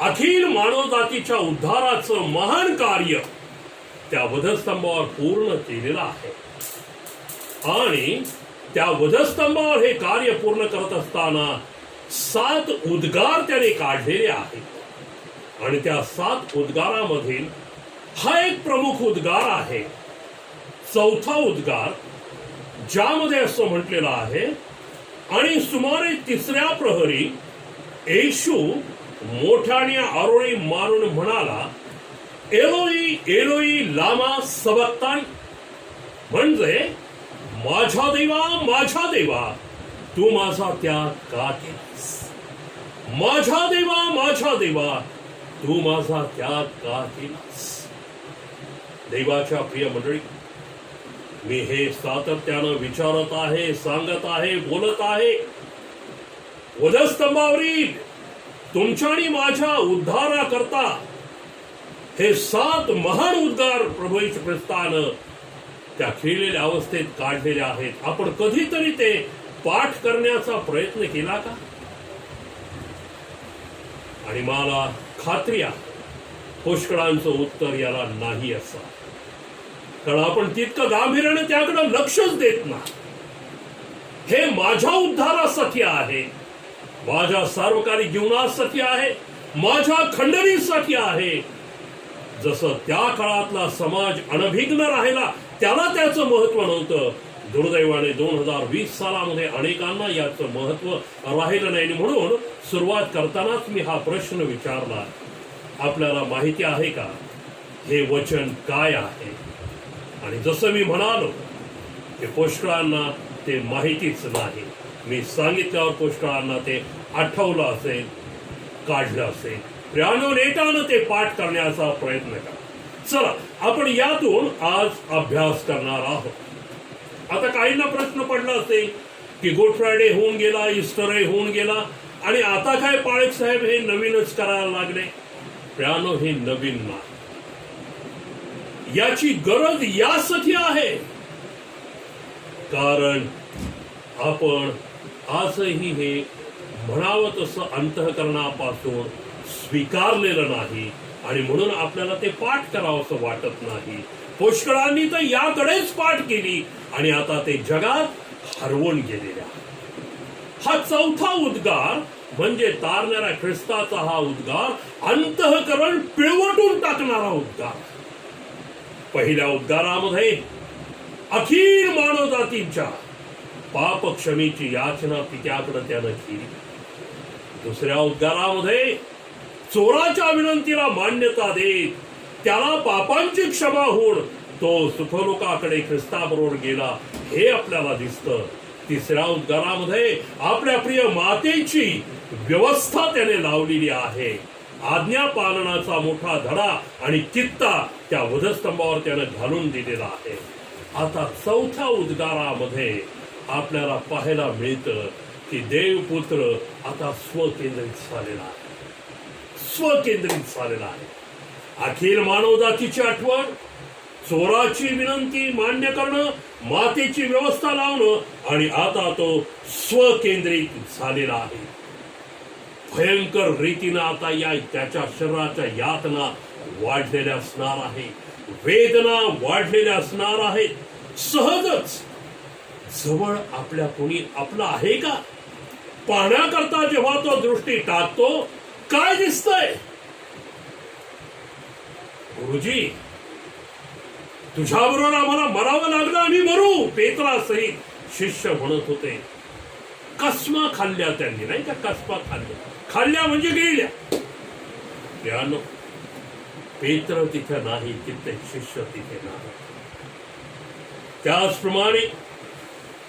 अखिल मानवजातीच्या उद्धाराचं महान कार्य त्या वधस्तंभावर पूर्ण केलेलं आहे. आणि त्या वधस्तंभावर हे कार्य पूर्ण करत असताना 7 उद्गार त्याने काढलेले आहेत आणि त्या 7 उद्गारामधील हा एक प्रमुख उद्गार आहे, चौथा उद्गार, ज्यामध्ये असं म्हटलेलं आहे, आणि सुमारे 3ऱ्या प्रहरी येशू मोठ्याने आरोळी मारून म्हणाला, एलोई एलोई लामा सबक्तानी, म्हणजे माझ्या देवा तू माझा त्याग का केलास? माझ्या देवा तू माझा त्याग का केलास? देवाच्या प्रिय मंडळी, मी हे सातत्यानं विचारत आहे, सांगत आहे, बोलत आहे. वधस्तंभावरील तुमच्या आणि माझ्या उद्धाराकरता हे 7 महान उद्गार प्रभू येशू ख्रिस्तानं त्या खेळलेल्या अवस्थेत काढलेले आहेत. आपण कधीतरी ते पाठ करण्याचा प्रयत्न केला का? आणि मला खात्री आहे पुष्कळांचं उत्तर याला नाही असं. कारण आपण तितकं गांभीर्याने त्याकडे लक्षच देत नाही. हे माझ्या उद्धारासाठी आहे, माझ्या सार्वकालिक जीवनासाठी आहे, माझ्या खंडणीसाठी आहे. जसं त्या काळातला समाज अनभिज्ञ राहिला, त्याला त्याचं महत्व नव्हतं. दुर्दैवाने 2020 सालामध्ये अनेकांना याचं महत्व राहिलं नाही. म्हणून सुरुवात करतानाच मी हा प्रश्न विचारला, आपल्याला माहिती आहे का हे वचन काय आहे? आणि जसं मी म्हणालो, ते पुष्कळांना ते माहितीच नाही. मी सांगितल्यावर पुष्कळांना ते आठवलं असेल, काढलं असेल. प्रियानो, नेटानं ते पाठ करण्याचा प्रयत्न करा. चला, आपण यातून आज अभ्यास करणार आहोत. आता काहींना प्रश्न पडला असेल की गुड फ्रायडे होऊन गेला, इस्टरही होऊन गेला, आणि आता काय पाळक साहेब हे नवीनच करायला लागले. प्रियानो, हे नवीन नाही. याची गरज यासाठी आहे कारण आपण आजही हे म्हणावं तसं अंतःकरणापासून स्वीकारलेलं नाही, आणि म्हणून आपल्याला ते पाठ करावं असं वाटत नाही. पुष्कळांनी तर याकडेच पाठ केली आणि आता ते जगात हरवून गेलेले आहे. हा चौथा उद्गार म्हणजे तारणाऱ्या ख्रिस्ताचा हा उद्गार अंतःकरण पिळवटून टाकणारा उद्गार. पहिल्या उद्गारामध्ये अखिल मानवजातीच्या पाप क्षमेची याचना पित्याकडे त्यानं केली. दुसऱ्या उद्गारामध्ये चोराच्या विनंतीला मान्यता देत त्याला पापांची क्षमा होऊन तो सुखलोकाकडे ख्रिस्ताबरोबर गेला, हे आपल्याला दिसतं. तिसऱ्या उद्गारामध्ये आपल्या प्रिय मातेची व्यवस्था त्याने लावलेली आहे. आज्ञा पालनाचा मोठा धडा आणि कित्ता त्या वधस्तंभावर त्यानं घालून दिलेला आहे. आता चौथ्या उद्गारामध्ये आपल्याला पाहायला मिळतं की देवपुत्र आता स्वकेंद्रित झालेला आहे. स्वकेंद्रित झालेला आहे. अखिल मानवजातीची आठवण, चोराची विनंती मान्य करणं, मातेची व्यवस्था लावणं, आणि आता तो स्वकेंद्रित झालेला आहे. भयंकर रीतीनं आता या त्याच्या शरीराच्या यातना वाढलेल्या असणार आहे, वेदना वाढलेल्या असणार आहेत. सहजच जवळ आपल्या कोणी आपला आहे का पाहण्याकरता जेव्हा तो दृष्टी टाकतो, काय दिसतंय? गुरुजी, तुझ्याबरोबर आम्हाला मरावं लागलं, आम्ही मरू, पेत्रासहित शिष्य म्हणत होते. कसमा खाल्ल्या त्यांनी, नाही का? कसमा खाल्ल्या, खाल्ल्या म्हणजे गिळल्या. प्रियानो, पेत्र तिथे नाही, कित्येक शिष्य तिथे नाही. त्याचप्रमाणे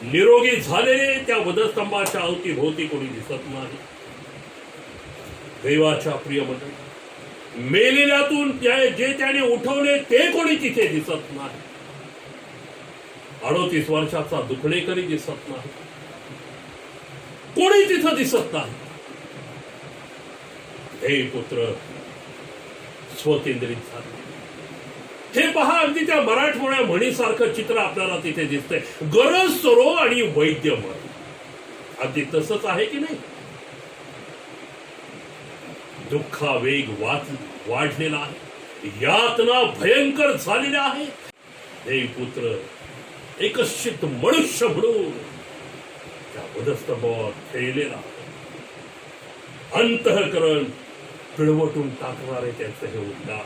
निरोगी झालेले त्या वधस्तंभाच्या अवतीभोवती कोणी दिसत नाही. देवाच्या प्रिय मंडळी, मेलेल्यातून जे त्याने उठवले ते कोणी तिथे दिसत नाही. 38 वर्षाचा दुखणेकरी दिसत नाही, कोणी तिथं दिसत नाही. हे पुत्र स्वकेंद्रित झाले. हे पहा, अगदी त्या मराठमोळ्या म्हणीसारखं चित्र आपल्याला तिथे दिसतंय. गरज सरो आणि वैद्य मर, अगदी तसंच आहे की नाही? दुःखावेग वाढलेला आहे, यातना भयंकर झालेल्या आहेत. हे पुत्र एकश्चित मनुष्य म्हणून त्या वधस्तंभावर खेळलेला आहे. अंतःकरण पिळवटून टाकणारे त्यांचे हे उद्गार.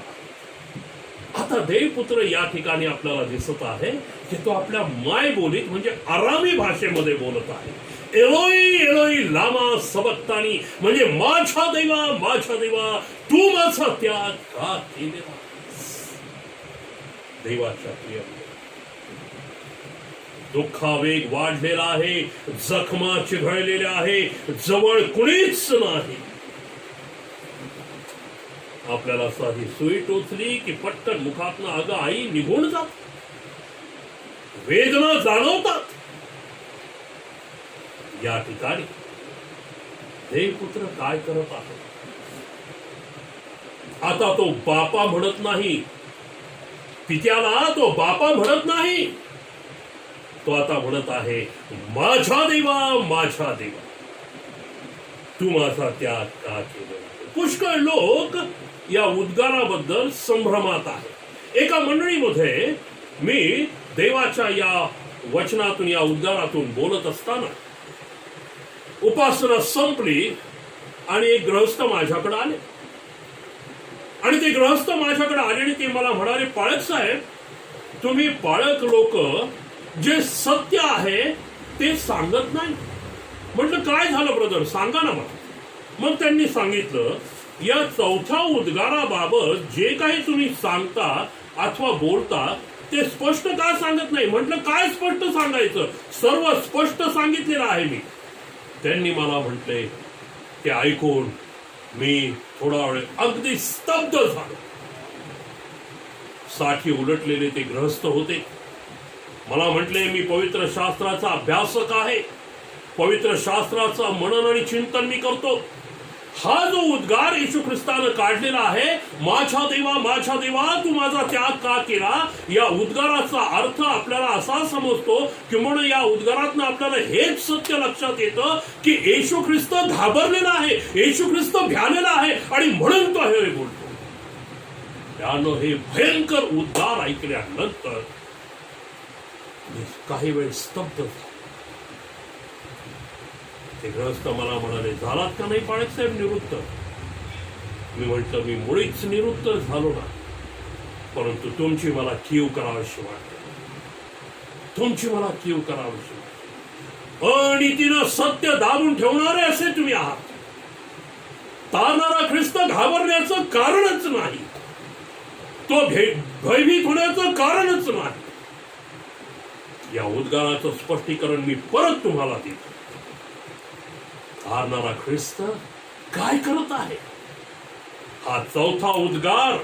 आता देवपुत्र या ठिकाणी आपल्याला दिसत आहे की तो आपल्या माय बोलीत म्हणजे आरामी भाषेमध्ये बोलत आहे. एलोई एलोई लामा सबक्तानी, म्हणजे माझ्या देवा तू माझा त्याग का केलेला. देवाच्या प्रिय, दुःखावेग वाढलेला आहे, जखमा चिघळलेल्या आहे, जवळ कुणीच नाही. आपल्याला साधी सुई टोचली की पटकन मुखातनं अगं आई निघून जात, वेदना जाणवतात. या ठिकाणी देवपुत्र काय करत आहे? आता तो बापा म्हणत नाही, पित्याला तो बापा म्हणत नाही. तो आता म्हणत आहे, माझ्या देवा तू माझा त्याग का केला. पुष्कळ लोक या उद्गाराबद्दल संभ्रमात आहे. एका मंडळीमध्ये मी देवाच्या या वचनातून, या उद्गारातून बोलत असताना उपासना संपली आणि एक गृहस्थ माझ्याकडे आले. आणि ते गृहस्थ माझ्याकडे आले आणि ते मला म्हणाले, पाळक साहेब, तुम्ही पाळक लोक जे सत्य आहे ते सांगत नाही. म्हटलं, काय झालं ब्रदर, सांगा ना मला. मग त्यांनी सांगितलं, या चौथ्या उद्गाराबाबत जे काही तुम्ही सांगता अथवा बोलता ते स्पष्ट का सांगत नाही? म्हटलं काय स्पष्ट सांगायचं? सर्व स्पष्ट सांगितलेलं आहे मी. त्यांनी मला म्हटले, ते ऐकून मी थोडा वेळ अगदी स्तब्ध झालो. 60 उलटलेले ते गृहस्थ होते. मला म्हटले, मी पवित्र शास्त्राचा अभ्यासक आहे, पवित्र शास्त्राचं मनन आणि चिंतन मी करतो. हा जो उद्गार येशू ख्रिस्तानं काढलेला आहे, माझ्या देवा तू माझा त्याग का केला, या उद्गाराचा अर्थ आपल्याला असा समजतो की म्हणून या उद्गारातनं आपल्याला हेच सत्य लक्षात येतं की येशू ख्रिस्त घाबरलेला आहे, येशू ख्रिस्त भ्यालेला आहे आणि म्हणून तो हे बोलतो. त्यानं हे भयंकर उद्गार ऐकल्यानंतर काही वेळ स्तब्ध झालो. ते ग्रस्त मला म्हणाले, झालात का नाही पाळक साहेब निवृत्त? मी म्हटलं, मी मुळीच निवृत्त झालो ना, परंतु तुमची मला कीव करावीशी वाटते, तुमची मला कीव करावीशी वाटते. अनितीनं सत्य दाबून ठेवणारे असे तुम्ही आहात. तारणारा ख्रिस्त घाबरण्याचं कारणच नाही, तो भयभीत होण्याचं कारणच नाही. या उद्गाराचं स्पष्टीकरण मी परत तुम्हाला देतो. तारणारा ख्रिस्त काय करत आहे? हा चौथा उद्गार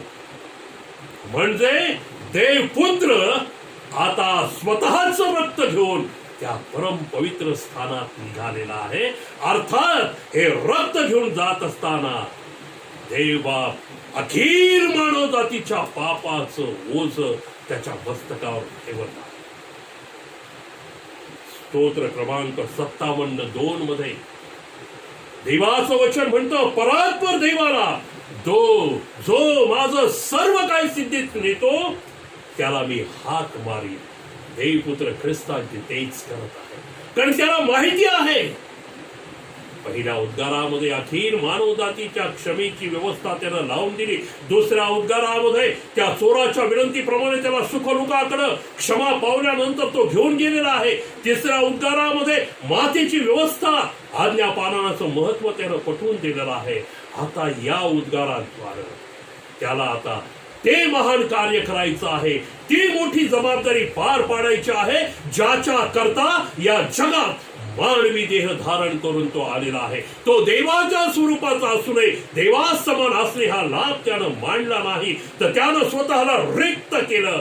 म्हणजे देवपुत्र आता स्वतःच रक्त घेऊन त्या परम पवित्र स्थानात निघालेला आहे. अर्थात हे रक्त घेऊन जात असताना देवबाप अखिल मानव जातीच्या पापाचं ओझ त्याच्या मस्तकावर ठेवत आहे. स्तोत्र क्रमांक 57:2 मध्ये देवाचं वचन म्हणतं, परात्पर देवाला जो माझं सर्व काही सिद्धीत नेतो त्याला मी हाक मारी. देवपुत्र ख्रिस्तांची तेच करत आहे, कारण त्याला माहिती आहे पहिल्या उद्गारामध्ये अखिल मानव जातीच्या क्षमेची व्यवस्था त्यानं लावून दिली. दुसऱ्या उद्गारामध्ये त्या चोराच्या विनंतीप्रमाणे त्याला सुखदुःखाकडे क्षमा पावल्यानंतर तो घेऊन गेलेला आहे. तिसऱ्या उद्गारामध्ये मातेची व्यवस्था, आज्ञापालनाचं महत्व त्यानं पटवून दिलेलं आहे. आता या उद्गाराद्वारे त्याला आता ते महान कार्य करायचं आहे, ती मोठी जबाबदारी पार पाडायची आहे, ज्याच्या करता या जगात मानवी देह धारण करून तो आलेला आहे. तो देवाच्या स्वरूपाचा असूनही देवास समान असणे हा लाभ त्यानं मांडला नाही, तर त्यानं स्वतःला रिक्त केलं.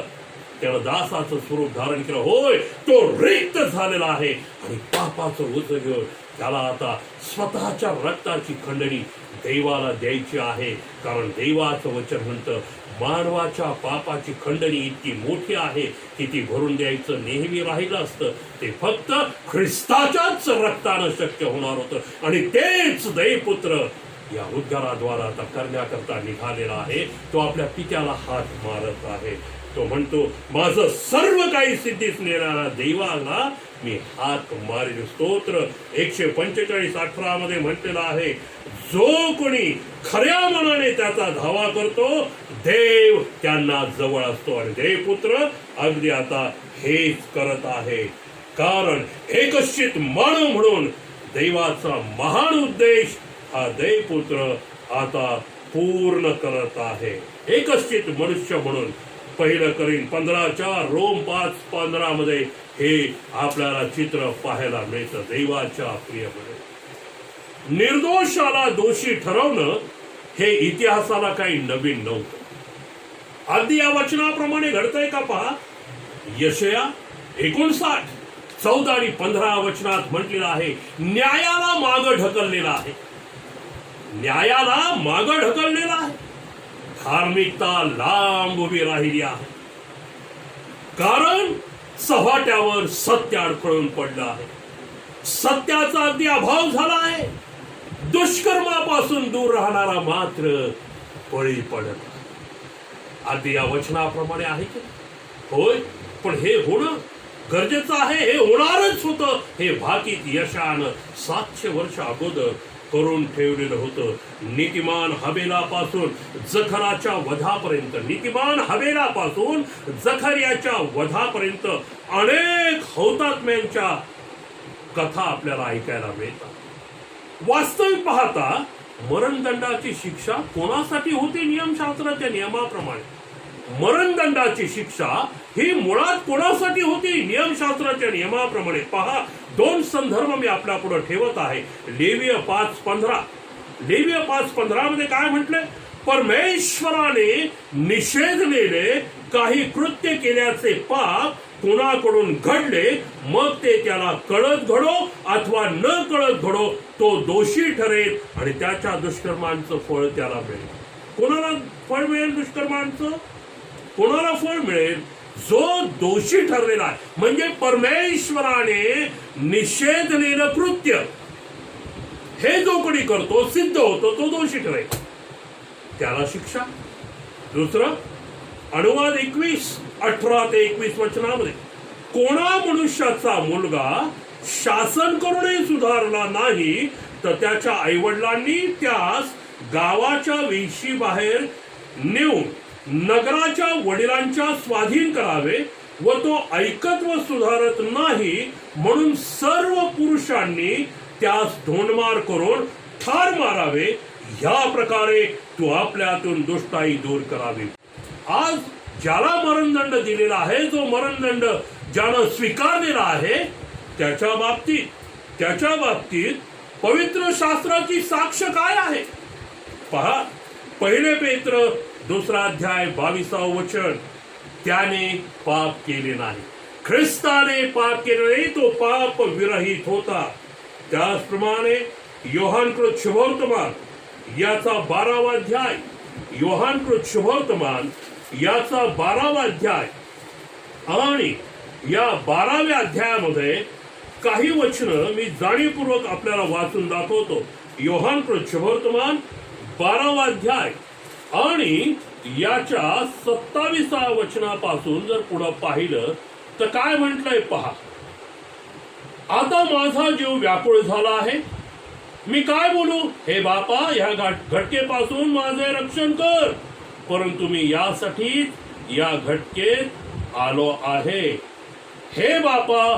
त्यानं दासाचं स्वरूप धारण केलं. होय, तो रिक्त झालेला आहे आणि पापाचं ओझं घेऊन त्याला आता स्वतःच्या रक्ताची खंडणी देवाला द्यायची आहे. कारण देवाचं वचन म्हणतं, मानवाच्या पापाची खंडणी इतकी मोठी आहे की ती भरून द्यायचं नेहमी राहिलं असतं. ते फक्त ख्रिस्ताच्याच रक्तानं शक्य होणार होतं आणि तेच देवपुत्र या उद्गाराद्वारा आता करण्याकरता निघालेला आहे. तो आपल्या पित्याला हात मारत आहे. तो म्हणतो, माझं सर्व काही सिद्धीस नेणारा देवाला मी हात मारीन. स्तोत्र 145:18 मध्ये म्हटलेलं आहे, जो कोणी खऱ्या मनाने त्याचा धावा करतो देव त्यांना जवळ असतो. आणि देवपुत्र अगदी आता हेच करत आहे. कारण एकश्चित मानव म्हणून देवाचा महान उद्देश हा देवपुत्र आता पूर्ण करत आहे. एकश्चित मनुष्य म्हणून 1 करीन 15:4, रोम 5:15 मध्ये हे आपल्याला चित्र पाहायला मिळतं. देवाच्या प्रियपणे निर्दोषाला दोषी ठरवणं हे इतिहासाला काही नवीन नव्हतं. अगदी या वचनाप्रमाणे घडतंय का पहा. यशया 59:14 आणि 15 वचनात म्हटलेलं आहे, न्यायाला मागं ढकललेला आहे, न्यायाला मागं ढकललेला आहे. धार्मिकता लांब उभी राहिली आहे, कारण चव्हाट्यावर सत्य अडखळून पडलं आहे. सत्याचा अगदी अभाव झाला आहे. दुष्कर्मापासून दूर राहणारा मात्र बळी पडत. अगदी या वचनाप्रमाणे आहे की होय, पण हे होणं गरजेचं आहे. हे होणारच होतं. हे भाकीत यशानं 700 वर्ष अगोदर करून ठेवलेलं होतं. नीतिमान हबेलापासून जखराच्या वधापर्यंत, नीतिमान हबेलापासून जखर्याच्या वधापर्यंत अनेक हौतात्म्यांच्या कथा आपल्याला ऐकायला मिळतात. वास्तविक पाहता मरणदंडाची शिक्षा कोणासाठी होती? नियमशास्त्राच्या नियमाप्रमाणे. मरणदंडाची शिक्षा ही मुळात कोणासाठी होती? नियमशास्त्राच्या नियमाप्रमाणे. पहा, 2 संदर्भ मी आपल्या पुढे ठेवत आहे. लेवीय 5:15 मध्ये काय म्हटलंय? परमेश्वराने निषेधलेले काही कृत्य केल्याचे पाप कोणाकडून घडले, मग ते त्याला कळत घडो अथवा न कळत घडो, तो दोषी ठरेल आणि त्याच्या दुष्कर्मांचं फळ त्याला मिळेल. कोणाला फळ मिळेल दुष्कर्मांचं? कोणाला फळ मिळेल? जो दोषी ठरलेला आहे. म्हणजे परमेश्वराने निषेधलेलं कृत्य हे जो कोणी करतो, सिद्ध होतो, तो दोषी ठरेल, त्याला शिक्षा. दुसरं, अनुवाद 18 ते 21 वचनामध्ये, कोणा मनुष्याचा मुलगा शासन करूनही सुधारला नाही तर त्याच्या आईवडिलांनी त्यास गावाच्या वेशी बाहेर नेऊन नगराच्या वडिलांच्या स्वाधीन करावे व तो ऐकत व सुधारत नाही म्हणून सर्व पुरुषांनी त्यास धोंडमार करून ठार मारावे. ह्या प्रकारे तू आपल्यातून दुष्टाई दूर करावी. आज ज्याला मरणदंड दिलेला आहे, जो मरणदंड ज्यानं स्वीकारलेला आहे, त्याच्या बाबतीत पवित्र शास्त्राची साक्ष काय आहे? पहा, 1 पेत्र 2 अध्याय 22 वचन, त्याने पाप केले नाही. ख्रिस्ताने पाप केले नाही, तो पाप विरहित होता. त्याचप्रमाणे योहानकृत शुभवर्तमान याचा 12वा अध्याय, योहानकृत शुभवर्तमान याचा 12वा अध्याय आणि या 12व्या अध्यायामध्ये काही वचनं मी जाणीवपूर्वक आपल्याला वाचून दाखवतो. योहानकृत शुभवर्तमान 12वा अध्याय आणि याच्या 27व्या वचनापासून जर पुढे पाहिलं तर काय म्हटलंय पहा. आता माझा जीव व्याकुळ झाला आहे, मी काय बोलू? हे बापा, या घटकेपासून माझे रक्षण कर. परंतु मी यासाठीच या घटकेत आलो आहे. हे बापा,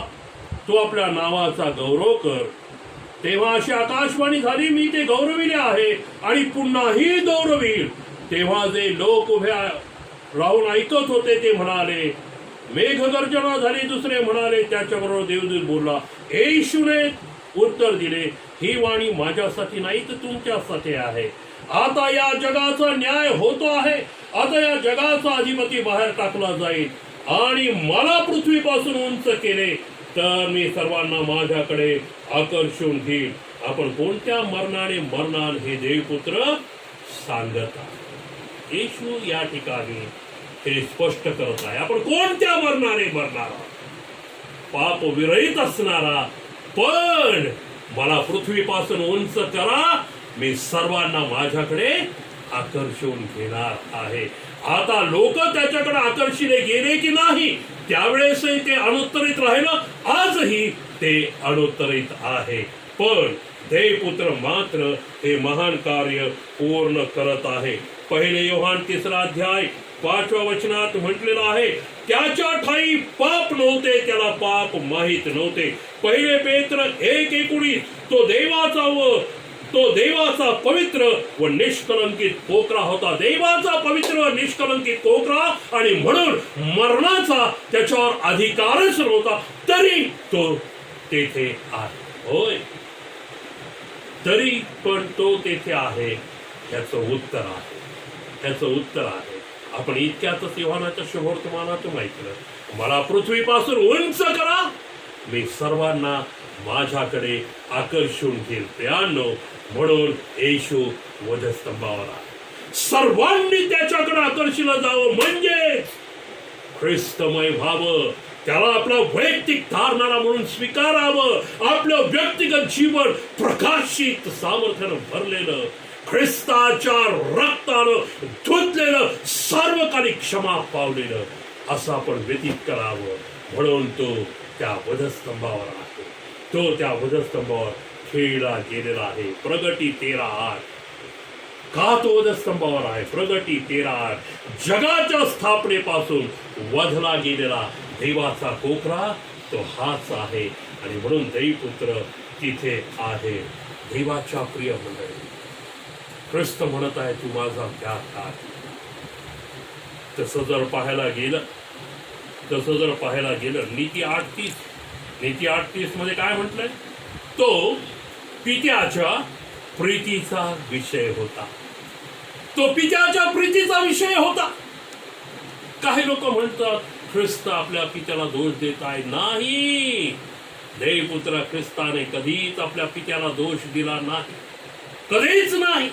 तू आपल्या नावाचा गौरव कर. तेव्हा अशी आकाशवाणी झाली, मी ते गौरविले आहे आणि पुन्हाही गौरवील. तेव्हा जे लोक उभे राहून ऐकत होते ते म्हणाले, मेघगर्जना झाली. दुसरे म्हणाले, त्याच्याबरोबर देवदूत बोलला. येशूने उत्तर दिले, ही वाणी माझ्यासाठी नाही तर तुमच्यासाठी आहे. आता या जगाचा न्याय होतो आहे. आता या जगाचा अधिपती बाहेर टाकला जाईल आणि मला पृथ्वीपासून उंच केले तर मी सर्वांना माझ्याकडे आकर्षून घेईल. आपण कोणत्या मरणाने मरणार हे देवपुत्र सांगत आहे. येशू या ठिकाणी हे स्पष्ट करत आहे, आपण कोणत्या मरणाने मरणार? पाप विरहित असणारा, पण मला पृथ्वीपासून उंच करा, मी सर्वांना माझ्याकडे आकर्षून घेणार आहे. आता लोक त्याच्याकडे आकर्षिले गेले की नाही, त्यावेळेसही ते अनुत्तरित राहिलं, आजही ते अनुत्तरित आहे. पण देवपुत्र मात्र हे महान कार्य पूर्ण करत आहे. 1 योहान 3 अध्याय 5व्या वचनात म्हटलेलं आहे, त्याच्या ठाई पाप नव्हते, त्याला पाप माहित नव्हते. 1 पेत्र 1:19, तो देवाचा पवित्र व निष्कलंकित कोकरा होता. देवाचा पवित्र व निष्कलंकित कोकरा, आणि म्हणून मरणाचा त्याच्यावर अधिकारच नव्हता, तरी तो तेथे आहे. होय, तरी पण तो तेथे आहे. याचं उत्तर आहे. आपण इतक्यातच योहानाच्या शुभवर्तमानातून ऐकलं, मला पृथ्वीपासून उंच करा, मी सर्वांना माझ्याकडे आकर्षून घेईल. प्रियांनो, म्हणून येशू वधस्तंभावर आहे. सर्वांनी त्याच्याकडे आकर्षिलं जावं, म्हणजे ख्रिस्तमय व्हावं, त्याला आपला वैयक्तिक धारणारा म्हणून स्वीकारावं. आपलं व्यक्तिगत जीवन प्रकाशित सामर्थ्यानं भरलेलं, ख्रिस्ताच्या रक्तानं धुतलेलं, सार्वकालिक क्षमा पावलेलं असं आपण व्यतीत करावं. म्हणून तो त्या वधस्तंभावर आहे. तो त्या वधस्तंभावर खेळला गेलेला आहे. प्रगटी 13:8. का तो वधस्तंभावर आहे? प्रगटी 13:8. जगाच्या स्थापनेपासून वधला गेलेला देवाचा कोकरा तो हाच आहे, आणि म्हणून देवपुत्र तिथे आहे. देवाच्या प्रिय मंडळी, ख्रिस्त म्हणत आहे, तू माझा त्याग कर. तसं जर पाहायला गेलं नीती 8:30 मध्ये काय म्हटलंय? तो पित्याच्या प्रीतीचा विषय होता. काही लोक म्हणतात ख्रिस्त आपल्या पित्याला दोष देत आहे. नाही, देवपुत्र ख्रिस्ताने कधीच आपल्या पित्याला दोष दिला नाही, कधीच नाही.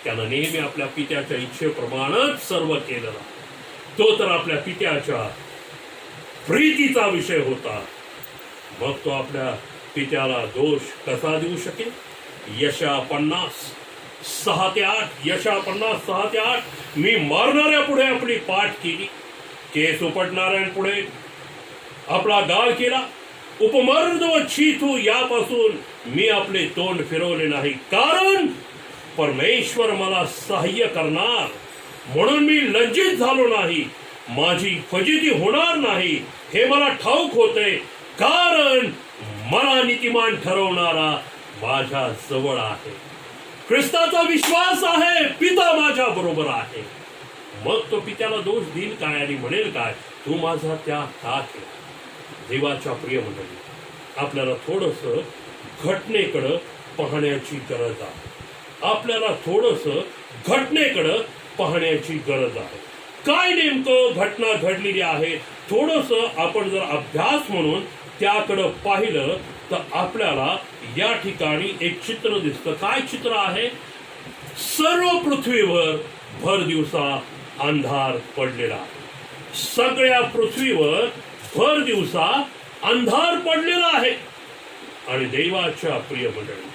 त्यानं नेहमी आपल्या पित्याच्या इच्छेप्रमाणेच सर्व केलं. तो तर आपल्या पित्याच्या प्रीतीचा विषय होता. मग तो आपल्या पित्याला दोष कसा देऊ शकेल? यशा 50:6-8 मी मारणाऱ्या पुढे आपली पाठ केली, केस उपटणाऱ्यांपुढे आपला गाल केला. उपमर्द व छिथू यापासून मी आपले तोंड फिरवले नाही, कारण परमेश्वर मला सहाय्य करणार म्हणून मी लज्जित झालो नाही. माझी फजिती होणार नाही हे मला ठाऊक होते, कारण मला नीतिमान ठरवणारा माझ्या जवळ आहे. ख्रिस्ताचा विश्वास आहे, पिता माझ्या बरोबर आहे. मग तो पित्याला दोष देईल काय आणि म्हणेल काय? तू माझा त्याग का केला? देवाच्या प्रिय मंडळी, आपल्याला थोडस घटनेकडं पाहण्याची गरज आहे. काय नेमकं घटना घडलेली आहे थोडस आपण जर अभ्यास म्हणून त्याकडं पाहिलं तर आपल्याला या ठिकाणी एक चित्र दिसतं. काय चित्र आहे? सर्व पृथ्वीवर भर दिवसा अंधार पडलेला आहे. सगळ्या पृथ्वीवर भर दिवसा अंधार पडलेला आहे. आणि देवाच्या प्रिय मंडळी,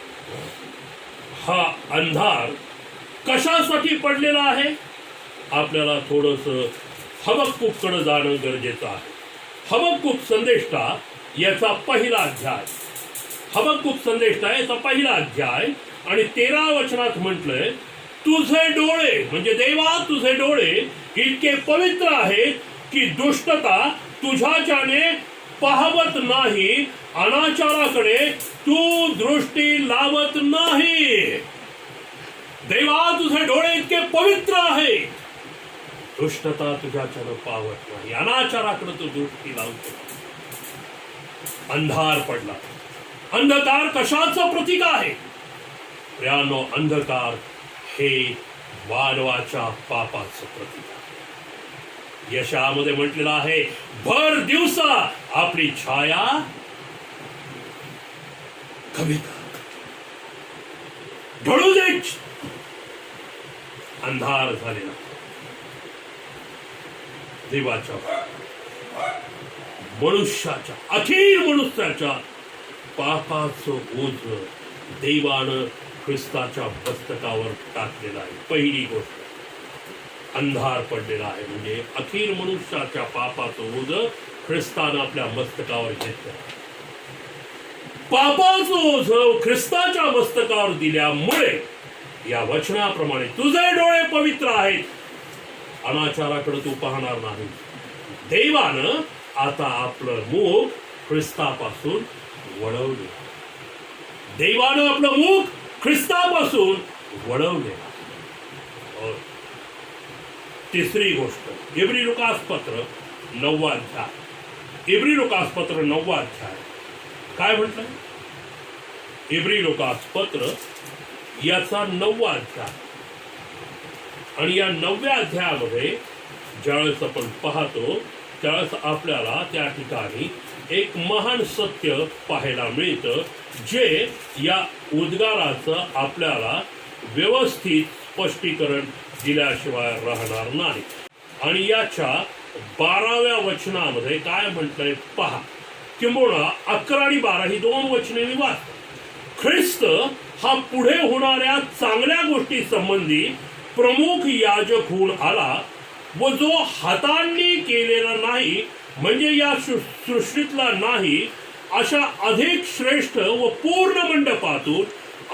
हा अंधार कशासाठी पडलेला आहे? आपल्याला थोडस हबक्कूकडे जाणं गरजेचं आहे. हबक्कूक संदेष्टा याचा पहिला अध्याय आणि 13 वचनात म्हटलंय, तुझे डोळे म्हणजे देवा तुझे डोळे इतके पवित्र आहेत की दुष्टता तुझ्याच्याने पाहवत नाही, अनाचाराकडे तू दृष्टी लावत नाही. देवा तुझे डोळे इतके पवित्र आहेत, दुष्टता तुझ्याच्याने पाहवत नाही, अनाचाराकडे तू दृष्टी लावतो. अंधार पडला. अंधकार कशाचं प्रतीक आहे? प्रियानो, अंधकार हे मानवाच्या पापाचं प्रतीक आहे. यशामध्ये म्हटलेलं आहे, भर दिवसा आपली छाया कमी कर, ढळू दे. अंधार झालेला देवाच्या अखिल मनुष्याच्या पापाचं ओझ देवानं ख्रिस्ताच्या मस्तकावर टाकलेला आहे. पहिली गोष्ट, अंधार पडलेला आहे म्हणजे अखिल मनुष्याच्या पापाचं ओझ ख्रिस्तानं आपल्या मस्तकावर घेतलं. पापाचं ओझ ख्रिस्ताच्या मस्तकावर दिल्यामुळे या वचनाप्रमाणे तुझे डोळे पवित्र आहेत, अनाचाराकडे तू पाहणार नाही. देवानं आता आपलं मुख ख्रिस्तापासून वळवले. तिसरी गोष्ट, इब्री लुकास पत्र 9 अध्याय. काय म्हटलं? इब्री लुकास पत्र याचा 9 अध्याय. आणि या 9व्या अध्यायामध्ये ज्यावेळेस आपण पाहतो त्यावेळेस आपल्याला त्या ठिकाणी एक महान सत्य पाहायला मिळतं, जे या उद्गाराचं आपल्याला व्यवस्थित स्पष्टीकरण दिल्याशिवाय राहणार नाही. आणि याच्या 12व्या वचनामध्ये काय म्हटलंय पहा, किंबहुना 11 आणि 12 ही 2 वचने मी वाचतो. ख्रिस्त हा पुढे होणाऱ्या चांगल्या गोष्टी संबंधी प्रमुख याजक होऊन आला व जो हातांनी केलेला नाही म्हणजे या सृष्टीतला नाही अशा अधिक श्रेष्ठ व पूर्ण मंडपातून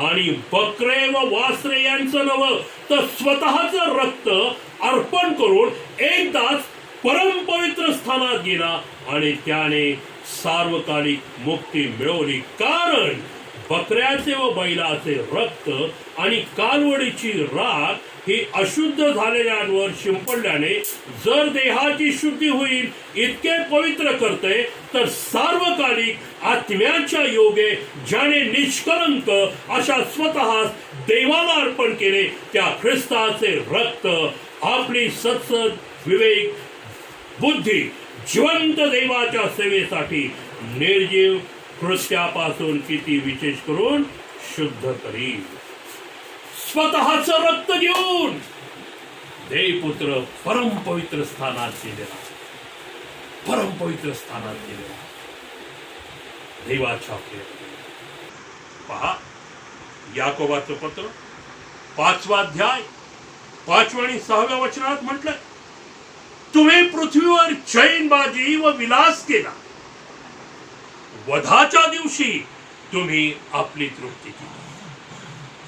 आणि बकरे व वासरे यांचं नवं तर स्वतःचं रक्त अर्पण करून एकदाच परमपवित्र स्थानात गेला आणि त्याने सार्वकालिक मुक्ती मिळवली. कारण बकऱ्याचे व बैलाचे रक्त आणि कालवडीची राख ही अशुद्ध झालेल्यांवर शिंपडल्याने जर देहाची शुद्धी होईल इतके पवित्र करते, तर सार्वकालिक आत्म्याच्या योगे ज्याने निष्कलंक अशा स्वतः देवाला अर्पण केले, त्या ख्रिस्ताचे रक्त आपली सत्सद विवेक बुद्धी जिवंत देवाच्या सेवेसाठी निर्जीव कृत्यापासून किती विशेष करून शुद्ध करील. स्वतःचं रक्त देऊन देवपुत्र परमपवित्र स्थानात गेलेला, परमपवित्र स्थानात गेलेला देवाच्या पहा. याकोबाचं पत्र 5वा अध्याय 5व्या आणि 6व्या वचनात म्हटलंय, तुम्ही पृथ्वीवर चैनबाजी व विलास केला, वधाच्या दिवशी तुम्ही आपली तृप्ती केली.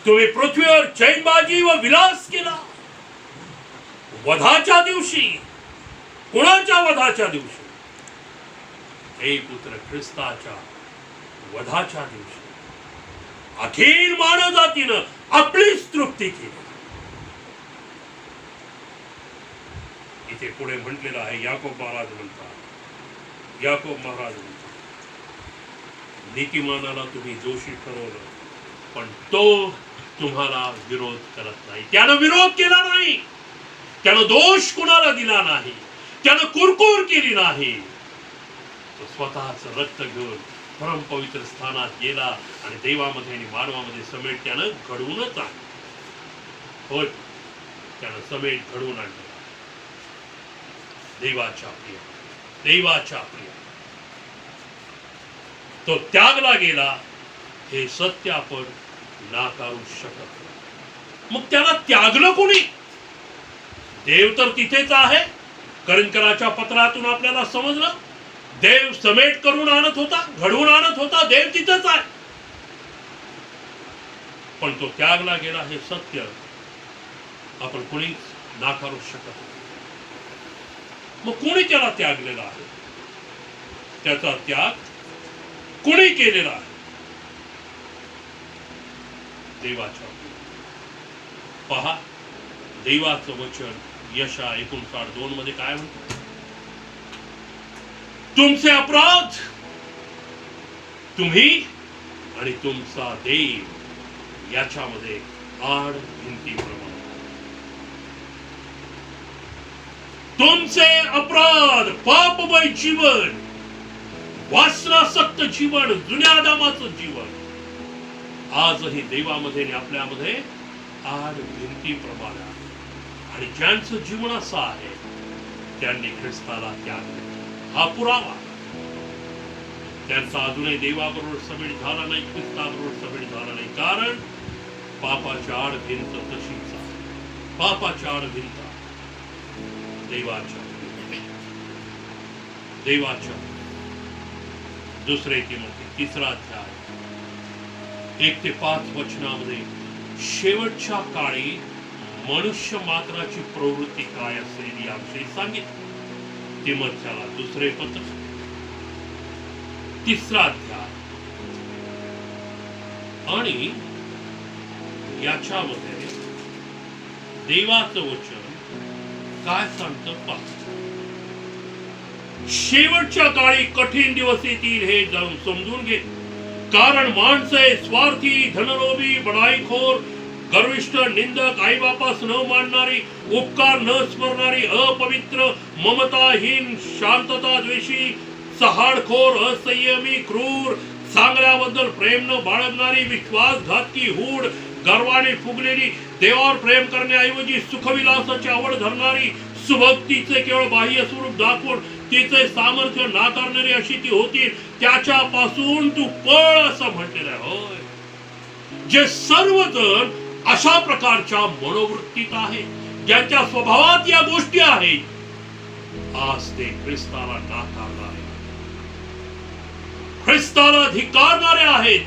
तुम्ही पृथ्वीवर चैनबाजी व विलास केला वधाच्या दिवशी. कुणाच्या वधाच्या दिवशी? हे पुत्र ख्रिस्ताच्या वधाच्या दिवशी अखिल मानव जातीनं आपलीच तृप्ती केली. इथे पुढे म्हटलेलं आहे, याकोब महाराज म्हणतात, नीतिमानाला तुम्ही दोषी ठरवलं, पण तो तुम्हाला विरोध करत नाही. त्यानं विरोध केला नाही, त्यानं दोष कुणाला दिला नाही, त्यानं कुरकुर केली नाही. तो स्वतःच रक्त घेऊन परमपवित्र स्थानात गेला आणि देवामध्ये आणि मानवामध्ये समेट त्यानं घडवूनच आणलं. होय, त्यानं समेट घडवून आणलं. देवाच्या प्रिय तो त्यागला गेला, हे सत्य आपण नाकारू शकत नाही. मग त्याला त्यागलं कोणी? देव तर तिथेच आहे. करंजकराच्या पत्रातून आपल्याला समजलं, देव समेट करून आणत होता, घडवून आणत होता. देव तिथेच आहे, पण तो त्यागला गेला हे सत्य आपण कोणीच नाकारू शकत नाही. मग कोणी त्याला त्यागलेला आहे? त्याचा त्याग कोणी केलेला आहे? देवाच्या. पहा, देवाचं वचन यशा 59:2 मध्ये काय म्हणतं? तुमचे अपराध तुम्ही आणि तुमचा देव याच्यामध्ये आड भिंतीप्रमाणे. तुमचे अपराध पापमय जीवन, वासनासक्त जीवन, जुन्या आदामाचं जीवन आजही देवामध्ये आणि आपल्यामध्ये आड भिंतीप्रमाणे आहे. आणि ज्यांचं जीवन असं आहे त्यांनी ख्रिस्ताला त्याग, हा पुरावा. त्यांचा अजूनही देवाबरोबर समेट झाला नाही, ख्रिस्ताबरोबर समेट झाला नाही. कारण पापाच्या आड भिंत तशीच आहे. पापाच्या आड भिंत देवाच्या 2 तिमोथी 3 अध्याय 1 ते 5 वचनामध्ये शेवटच्या काळी मनुष्य मात्राची प्रवृत्ती काय असेल याविषयी सांगितलं. तिमोथीला 2 पत्र 3 अध्याय आणि याच्यामध्ये देवाचं वचन काय सांगतं पहा. शेवटच्या काळी कठीण दिवस येतील हे जाऊन समजून घे. कारण माणसे स्वार्थी, धनलोभी, बडाईखोर, गर्विष्ठ, निंदक, आईबापास न मानणारी, उपकार न स्मरणारी, अपवित्र, ममताहीन, शांतता द्वेषी, सहाडखोर, असंयमी, क्रूर, चांगल्याबद्दल प्रेम न बाळगणारी, विश्वासघातकी, हूड, गर्वाने फुगलेली, देवावर प्रेम करण्याऐवजी सुखविलासाची आवड धरणारी, सुभक्तीचे केवळ बाह्य स्वरूप दाखवून तिचे सामर्थ्य नाकारणारी अशी ती होती. त्याच्यापासून तू पळ असं म्हटलेलं आहे. होय, जे सर्वजण अशा प्रकारच्या मनोवृत्तीत आहेत, ज्यांच्या स्वभावात या गोष्टी आहेत, आज ते ख्रिस्ताला नाकारणारे, ख्रिस्ताला धिक्कारणारे आहेत.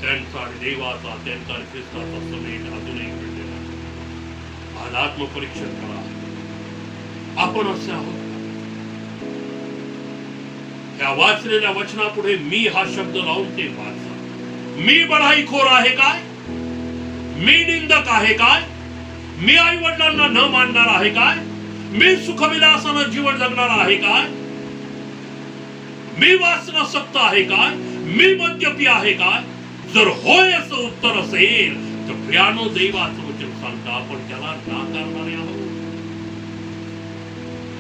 त्यांचा देवाचा, त्यांचा ख्रिस्ताचा समेट अजूनही घडलेला आहे. आज आत्मपरीक्षण करा, आपण असे आहोत. या वाचलेल्या वचनापुढे मी हा शब्द लावून ते वाचा. मी बढाईखोर आहे काय? मी निंदक आहे काय? मी आई वडिलांना न मानणार आहे काय? मी सुखविलासानं जीवन जगणार आहे काय? मी वासनासक्त आहे काय? मी मद्यपी आहे काय? जर होय असं उत्तर असेल तर प्रियानो, देवाचं वचन सांगता आपण त्याला नाकारणारे आहोत.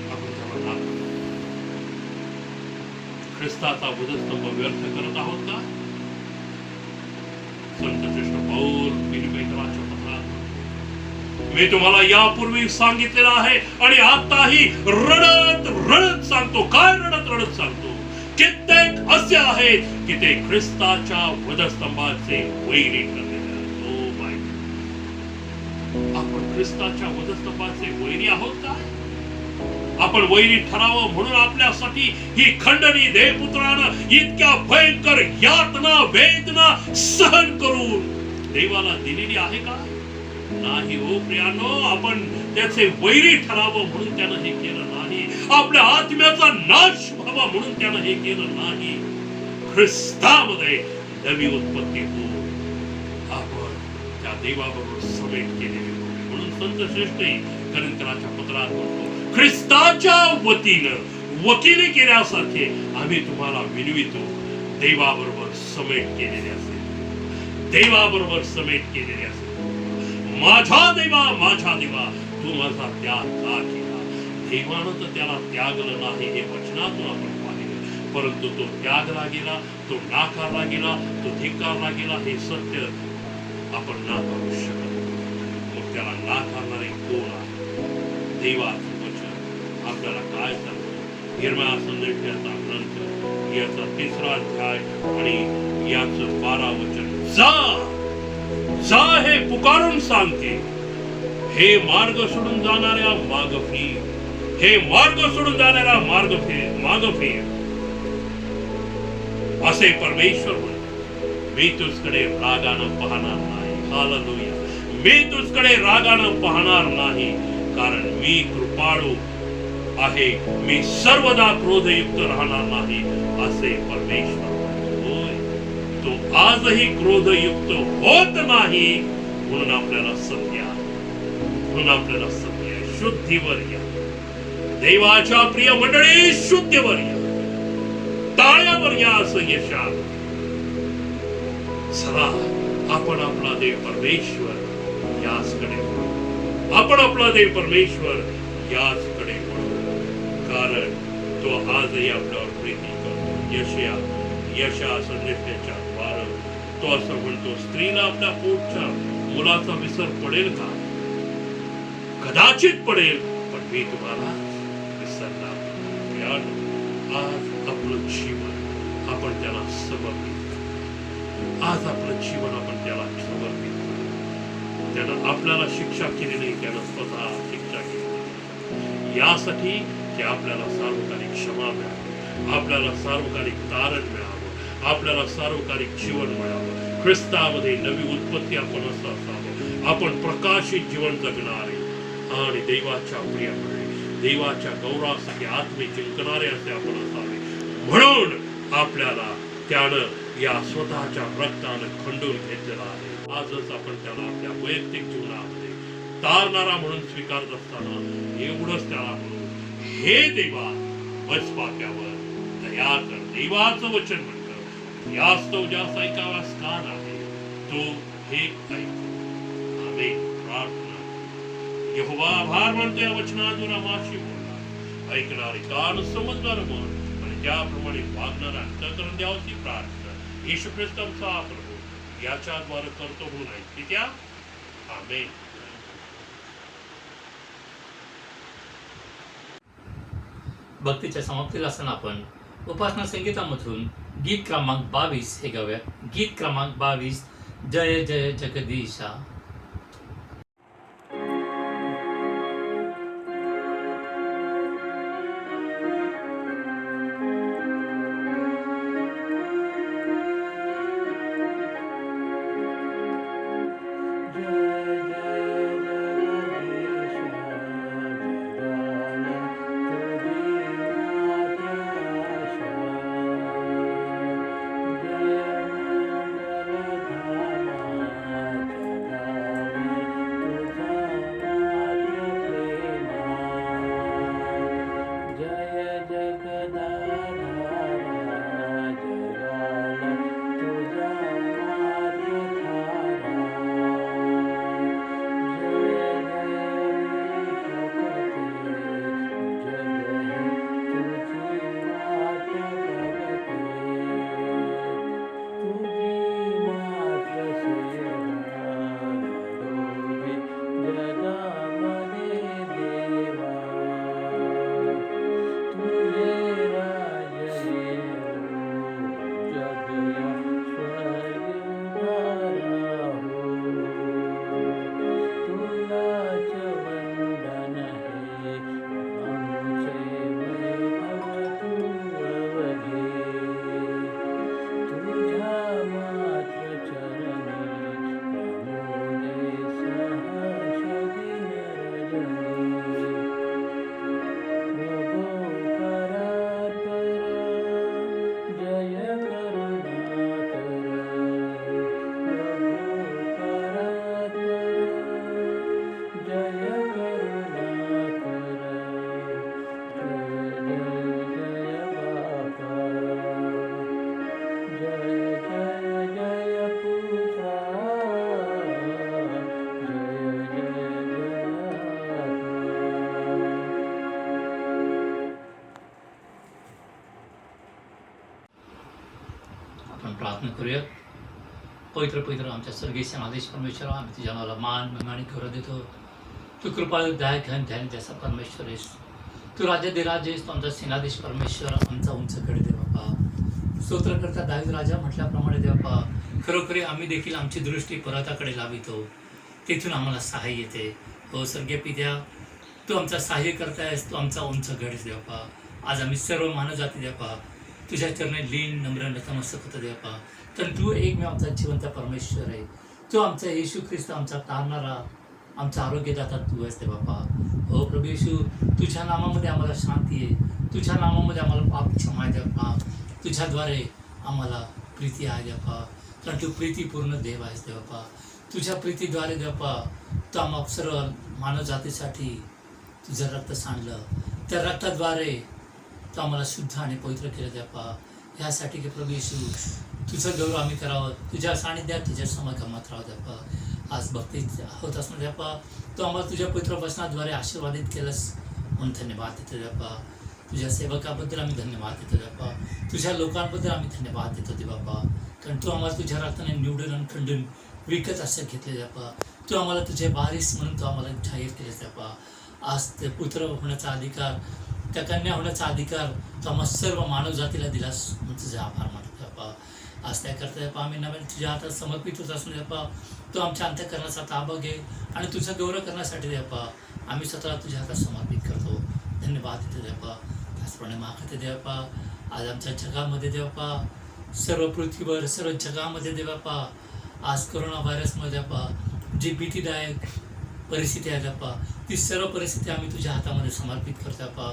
आपण त्याला नाकारणार. ख्रिस्ताचा वधस्तंभ व्यर्थ करत आहोत का? संत श्रेष्ठ पौल फिलिप्पीकरांच्या पत्रात मी तुम्हाला यापूर्वी सांगितलेलं आहे आणि आताही रडत रडत सांगतो. काय रडत रडत सांगतो? कित्येक असे आहेत की ते ख्रिस्ताच्या वधस्तंभाचे वैरी ठरलेले आहेत. ओ माय गॉड, आपण ख्रिस्ताच्या वधस्तंभाचे वैरी आहोत काय? आपण वैरी ठरावं म्हणून आपल्यासाठी ही खंडणी देवपुत्रानं इतक्या भयंकर यातना वेदना सहन करून देवाला दिलेली आहे का? नाही हो प्रियानो. आपण त्याचे वैरी ठरावं म्हणून त्यानं हे केलं नाही. आपल्या आत्म्याचा नाश व्हावा म्हणून त्यानं हे केलं नाही. ख्रिस्तामध्ये नवी उत्पत्ती होऊन आपण त्या देवाबरोबर समेट केलेली म्हणून संत श्रेष्ठ करिंथराच्या पत्रात म्हणतो, ख्रिस्ताच्या वतीनं वकिली केल्यासारखे आम्ही तुम्हाला विनवितो, देवाबरोबर समेट केलेले असेल. देवाबरोबर समेट केलेले असेल. माझा देवा तू माझा त्याग का केला? देवानं तर त्याला त्यागलं नाही हे वचनातून आपण पाहिलं, परंतु तो त्यागला गेला, तो नाकारला गेला, तो धिक्कारला गेला. हे सत्य आपण नाकारू शकत नाही. मग त्याला नाकारणारे कोण आहे? देवाचं वचन आपल्याला काय सांगतं? यिर्मया संदेशाचा ग्रंथ याचा 3रा अध्याय आणि याचं 12 वचन. जा हे पुकारून सांगते, हे मार्ग सोडून जाणाऱ्या माग फिर, हे मार्ग सोडून जाणाऱ्या माग फिर असे परमेश्वर म्हणतो. मी तुझकडे रागानं पाहणार नाही. हालेलुया. मी तुझकडे रागानं पाहणार नाही, कारण मी कृपाळू आहे. मी सर्वदा क्रोधयुक्त राहणार नाही असे परमेश्वर. तो आजही क्रोधयुक्त होत नाही म्हणून आपल्याला सत्य शुद्धीवर या. देवाच्या प्रिय मंडळी, शुद्धीवर या, ताळ्यावर या असं यशा. चला आपण आपला देव परमेश्वर याचकडे वळू. आपण आपला देव परमेश्वर याचकडे वळू, कारण तो आजही आपल्यावर प्रीती करतो. यशा संदेशाच्या 12 तो असं म्हणतो, स्त्रीला आपल्या पोटच्या मुलाचा विसर पडेल का? कदाचित पडेल, पण मी तुम्हाला विसरणार नाही. आज आपलं जीवन आपण त्याला समर्पित करू. आज आपलं जीवन आपण त्याला समर्पित करू. त्यानं आपल्याला शिक्षा केली नाही, त्यानं स्वतः शिक्षा केली यासाठी की आपल्याला सार्वकालिक क्षमा मिळावी, आपल्याला सार्वकालिक तारण मिळावं, आपल्याला सार्वकालिक जीवन मिळावं. ख्रिस्तामध्ये नवी उत्पत्ती आपण असं असावं. आपण प्रकाशित जीवन जगणारे आणि देवाच्या प्रियामुळे देवाच्या गौरवासाठी आत्मे जिंकणारे असे आपण असावे. म्हणून आपल्याला त्यानं या स्वतःच्या रक्तानं खंडून घेतलेला आहे. आजच आपण त्याला आपल्या वैयक्तिक जीवनामध्ये तारणारा म्हणून स्वीकारत असताना एवढंच त्याला म्हणून, हे देवा बस पाप्यावर दया कर. देवाचं वचन म्हणतं, यास्तव ज्यास ऐकाव्यास कान आहे तो हे ऐकतो. आमेन. प्रार्थना. यहोवा आभार मानतो या वचनातून आम्हाशी बोलला. ऐकणारे कान, समजणारं मन आणि त्याप्रमाणे वागणारा अंतःकरण द्यावची प्रार्थना येशू ख्रिस्तांचा प्रभू याच्याद्वारे करतो म्हणून ऐकते त्या. आमेन. भक्तीच्या समाप्तीला असताना आपण उपासना संगीतामधून गीत क्रमांक 22 हे गाऊयात. गीत क्रमांक 22, जय जय जगदीशा. करूया. पवित्र पवित्र आमच्या स्वर्गीय सेनाधीश परमेश्वरा, आम्ही तुझ्या नावाला मान महिमा आणि गौरव देतो. तू कृपाळू दया घन ध्यान त्याचा परमेश्वर आहेस. तू राजाधिराज आहेस. तू आमचा सेनाधीश परमेश्वर, आमचा उंच गड दे बाप्पा. स्तोत्रकर्ता दावीद राजा म्हटल्याप्रमाणे दे बाप्पा, खरोखरी आम्ही देखील आमची दृष्टी परताकडे लावितो, तेथून आम्हाला सहाय्य येते. हो स्वर्गीय पित्या, तू आमचा सहाय्य करतायस, तू आमचा उंच गड दे बाप्पा. आज आम्ही सर्व मानवजाती दे बाप्पा तुझ्या चरणी लीन नम्र नतमस्तक होतं दे बाप्पा. तर तू एकमेव आमचा जिवंत परमेश्वर आहे. तू आमचा येशू ख्रिस्त, आमचा तारणारा, आमचा आरोग्यदाता तू आहेस दे बाप्पा. हो प्रभू येशू, तुझ्या नामामध्ये आम्हाला शांती आहे. तुझ्या नामामध्ये आम्हाला पाप क्षमा आहे दे बाप्पा. तुझ्याद्वारे आम्हाला प्रीती आहे दे बाप्पा. कारण तू प्रीतीपूर्ण देव आहेस दे बाप्पा. तुझ्या प्रीतीद्वारे दे बाप्पा तू आम्हा सर्व मानवजातीसाठी तुझं रक्त सांडलं. त्या रक्ताद्वारे तू आम्हाला शुद्ध आणि पवित्र केलं दे बाप्पा. ह्यासाठी की प्रभू येशू तुझं गौरव आम्ही करावं, तुझ्या सानिध्यात तुझ्या समागमात राहावं द्यापा. आज भक्ती होत असणं द्यापा, तू आम्हाला तुझ्या पवित्र वचनाद्वारे आशीर्वादित केलंस म्हणून धन्यवाद देतो द्यापा. तुझ्या सेवकाबद्दल आम्ही धन्यवाद देतो द्यापा. तुझ्या लोकांबद्दल आम्ही धन्यवाद देतो दे बापा. कारण तू आम्हाला तुझ्या रक्ताने निवडून आणि खंडून विकत असं घेतले द्यापा. तू आम्हाला तुझे वारीस म्हणून तू आम्हाला जाहीर केले द्यापा. आज ते पुत्र होण्याचा अधिकार, त्या कन्या होण्याचा अधिकार तू आम्हा सर्व मानव जातीला दिलास म्हणून तुझे आभार मानतो द्यापा. आज त्याकरता द्यापा आम्ही नवीन तुझ्या हातात समर्पित होत असू द्यापा. तू आमच्या अंतःकरणाचा ताबा घे आणि तुझा गौरव करण्यासाठी द्यापा आम्ही स्वतःला तुझ्या हातात समर्पित करतो. धन्यवाद देतो द्यापा. त्याचप्रमाणे मागते द्यापा आज आमच्या जगामध्ये द्यापा, सर्व पृथ्वीवर सर्व जगामध्ये द्यापा आज कोरोना व्हायरसमध्ये द्यापा जी भीतीदायक परिस्थिती आहे द्यापा, ती सर्व परिस्थिती आम्ही तुझ्या हातामध्ये समर्पित करतो बापा.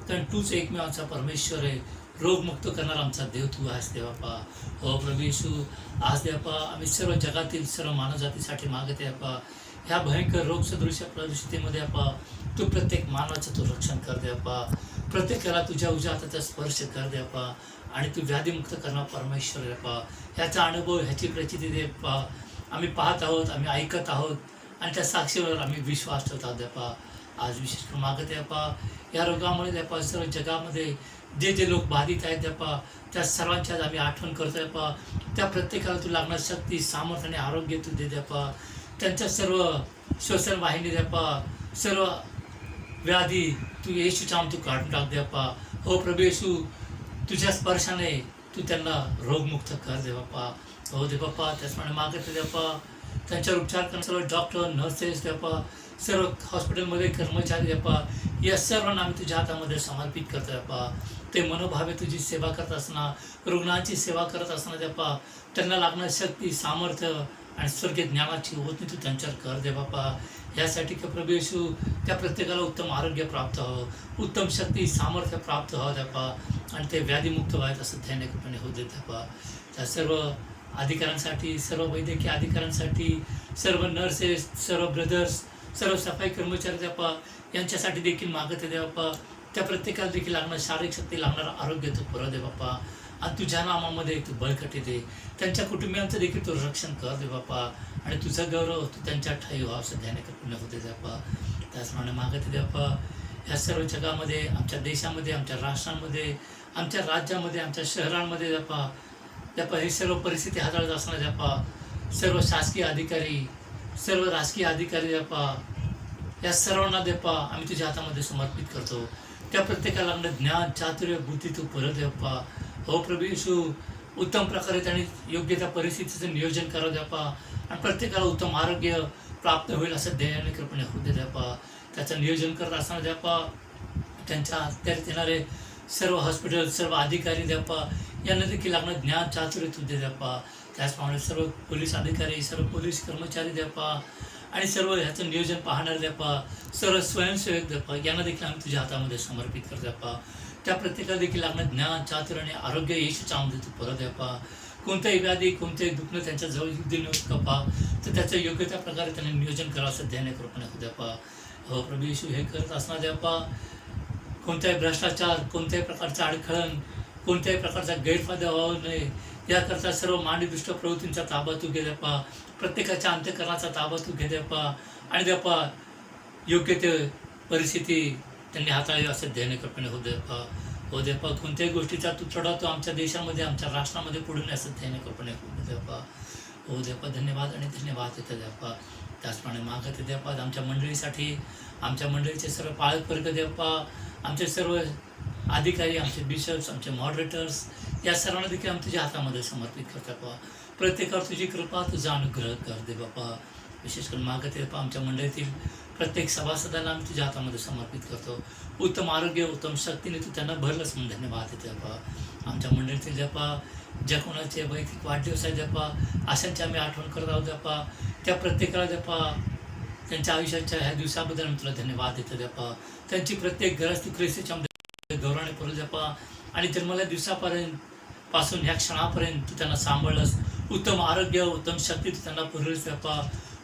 कारण तूच एकमेव आमचा परमेश्वर आहे. रोगमुक्त करणारा आमचा देव तू आहेस देवापा. हो प्रभू येशू, आज देवापा आम्ही सर्व जगातील सर्व मानवजातीसाठी मागत आहे बापा. ह्या भयंकर रोगसदृश्य परिस्थितीमध्ये बापा तू प्रत्येक मानवाचं तू रक्षण कर देवापा. प्रत्येकाला तुझ्या उज्या हाताचा स्पर्श कर देवापा आणि तू व्याधीमुक्त करणार परमेश्वर देवापा. ह्याचा अनुभव, ह्याची प्रचिती देवापा आम्ही पाहत आहोत, आम्ही ऐकत आहोत आणि त्या साक्षीवर आम्ही विश्वास ठेवत आहोत देवापा. आज विशेष मागत आहे बापा या रोगामुळे देवापा सर्व जगामध्ये जे जे लोक बाधित आहेत देवापा त्या सर्वांच्या आम्ही आठवण करतो देवापा. त्या प्रत्येकाला तू लागणार शक्ती, सामर्थ्य आणि आरोग्य तू दे देवापा. त्यांच्या सर्व श्वसन वाहिनी देवापा, सर्व व्याधी तू येशूच्या तू काढून टाक देवापा. हो प्रभू येशू, तुझ्या स्पर्शाने तू त्यांना रोगमुक्त कर देवापा. हो देवापा, त्याचप्रमाणे मागत देवापा त्यांच्यावर उपचार करणारे सर्व डॉक्टर, नर्सेस देवापा, सर्व हॉस्पिटलमध्ये कर्मचारी देवापा, या सर्वांना आम्ही तुझ्या हातामध्ये समर्पित करतो देवापा. ते मनोभावे तुझी सेवा करत असणार, रुग्णांची सेवा करत असणार देवापा. त्यांना लागणारी शक्ती, सामर्थ्य आणि स्वर्गीय ज्ञानाची ओतणी तू त्यांच्यावर कर दे बापा. यासाठी की प्रभू येशू त्या प्रत्येकाला उत्तम आरोग्य प्राप्त व्हावं, उत्तम शक्ती, सामर्थ्य प्राप्त व्हावं देवा आणि ते व्याधीमुक्त व्हावेत असं ध्यान कृपेने होऊ देत देवा. त्या सर्व अधिकाऱ्यांसाठी, सर्व वैद्यकीय अधिकाऱ्यांसाठी, सर्व नर्सेस, सर्व ब्रदर्स, सर्व सफाई कर्मचारी देवा यांच्यासाठी देखील मागत आहे देवापा. त्या प्रत्येकाला देखील लागणार शारीरिक शक्ती, लागणारं आरोग्य तू पुरव दे बापा. आणि तुझ्या नामामध्ये तू बळकटी दे. त्यांच्या कुटुंबियांचं देखील तू रक्षण कर दे बापा आणि तुझा गौरव तू त्यांच्या ठाई व्हावं असं ध्यान कृपेने होते देवा. त्याचप्रमाणे मागत देवा ह्या सर्व जगामध्ये, आमच्या देशामध्ये, आमच्या राष्ट्रांमध्ये, आमच्या राज्यामध्ये, आमच्या शहरांमध्ये देवा देवा ही सर्व परिस्थिती हाताळत असणार देवा. सर्व शासकीय अधिकारी, सर्व राजकीय अधिकारी देवा या सर्वांना देवा आम्ही तुझ्या हातामध्ये समर्पित करतो. त्या प्रत्येकाला लागणं ज्ञान, चातुर्य, बुद्धी तू परत देवा. हो प्रभू येशू, उत्तम प्रकारे त्यांनी योग्य त्या परिस्थितीचं नियोजन करावं द्यापा आणि प्रत्येकाला उत्तम आरोग्य प्राप्त होईल असं ध्येयाने कृपेने होऊ दे द्यापा. त्याचं नियोजन करत असताना द्यापा त्यांच्या त्यात येणारे सर्व हॉस्पिटल, सर्व अधिकारी द्यापा यांना देखील लागणार ज्ञान, चातुर्य तू दे द्यापा. त्याचप्रमाणे सर्व पोलीस अधिकारी, सर्व पोलीस कर्मचारी द्यापा आणि सर्व ह्याचं नियोजन पाहणारे द्यापा, सर्व स्वयंसेवक द्यापा यांना देखील आम्ही तुझ्या हातामध्ये समर्पित कर द्यापा. त्या प्रत्येकाला देखील लागणार ज्ञान, चातुर्य आणि आरोग्य येशूच्या नावामध्ये तू परत द्यापा. कोणत्याही व्याधी, कोणत्याही दुखणं त्यांच्या जवळ देऊ कपा तर त्याचं योग्य त्या प्रकारे त्यांनी नियोजन करावं असं ध्यान कृपेने होऊ द्यापा. हो प्रभू येशू, हे करत असणार द्यापा कोणत्याही भ्रष्टाचार, कोणत्याही प्रकारचं अडखळण, कोणत्याही प्रकारचा गैरफायदा व्हावा नये याकरता सर्व मानवी दुष्ट प्रवृत्तींचा ताबा तू घे द्यापा. प्रत्येकाच्या अंत्यकरणाचा ताबा तू घे द्यापा आणि द्यापा योग्य ते परिस्थिती त्यांनी हाताळली असं ध्येय कृपेने होऊ द्यापा. हो देवा, कोणत्याही गोष्टीचा तुटवडा तो आमच्या देशामध्ये, आमच्या राष्ट्रामध्ये पुढे नसत त्याने कृपणे देवा. हो देवा, धन्यवाद आणि धन्यवाद देतो देवा. त्याचप्रमाणे मागत देवा आमच्या मंडळीसाठी, आमच्या मंडळीचे सर्व पालक वर्ग देवा, आमचे सर्व अधिकारी, आमचे बिशप्स, आमचे मॉडरेटर्स, या सर्वांना देखील आम्ही तुझ्या हातामध्ये समर्पित करतो बापा. प्रत्येकावर तुझी कृपा, तुझा अनुग्रह कर दे बापा. विशेष करून मागत बापा आमच्या मंडळीतील प्रत्येक सभासदांना आम्ही तुझ्या हातामध्ये समर्पित करतो. उत्तम आरोग्य, उत्तम शक्तीने तू त्यांना भरलंच म्हणून धन्यवाद देतो बापा. आमच्या मंडळीतील बापा ज्या कोणाचे वैयक्तिक वाढदिवस आहेत बापा, अशांची आम्ही आठवण करत आहोत बापा. त्या प्रत्येकाला बापा त्यांच्या आयुष्याच्या ह्या दिवसाबद्दल आम्ही तुला धन्यवाद देतो बापा. त्यांची प्रत्येक गरज तू ख्रिस्ताच्या गौरवाने करू द्यापा. आणि जन्मल्या दिवसापर्यंत पासून ह्या क्षणापर्यंत तू त्यांना सांभाळलंस. उत्तम आरोग्य, उत्तम शक्ती तू त्यांना पुरवलंस बापा.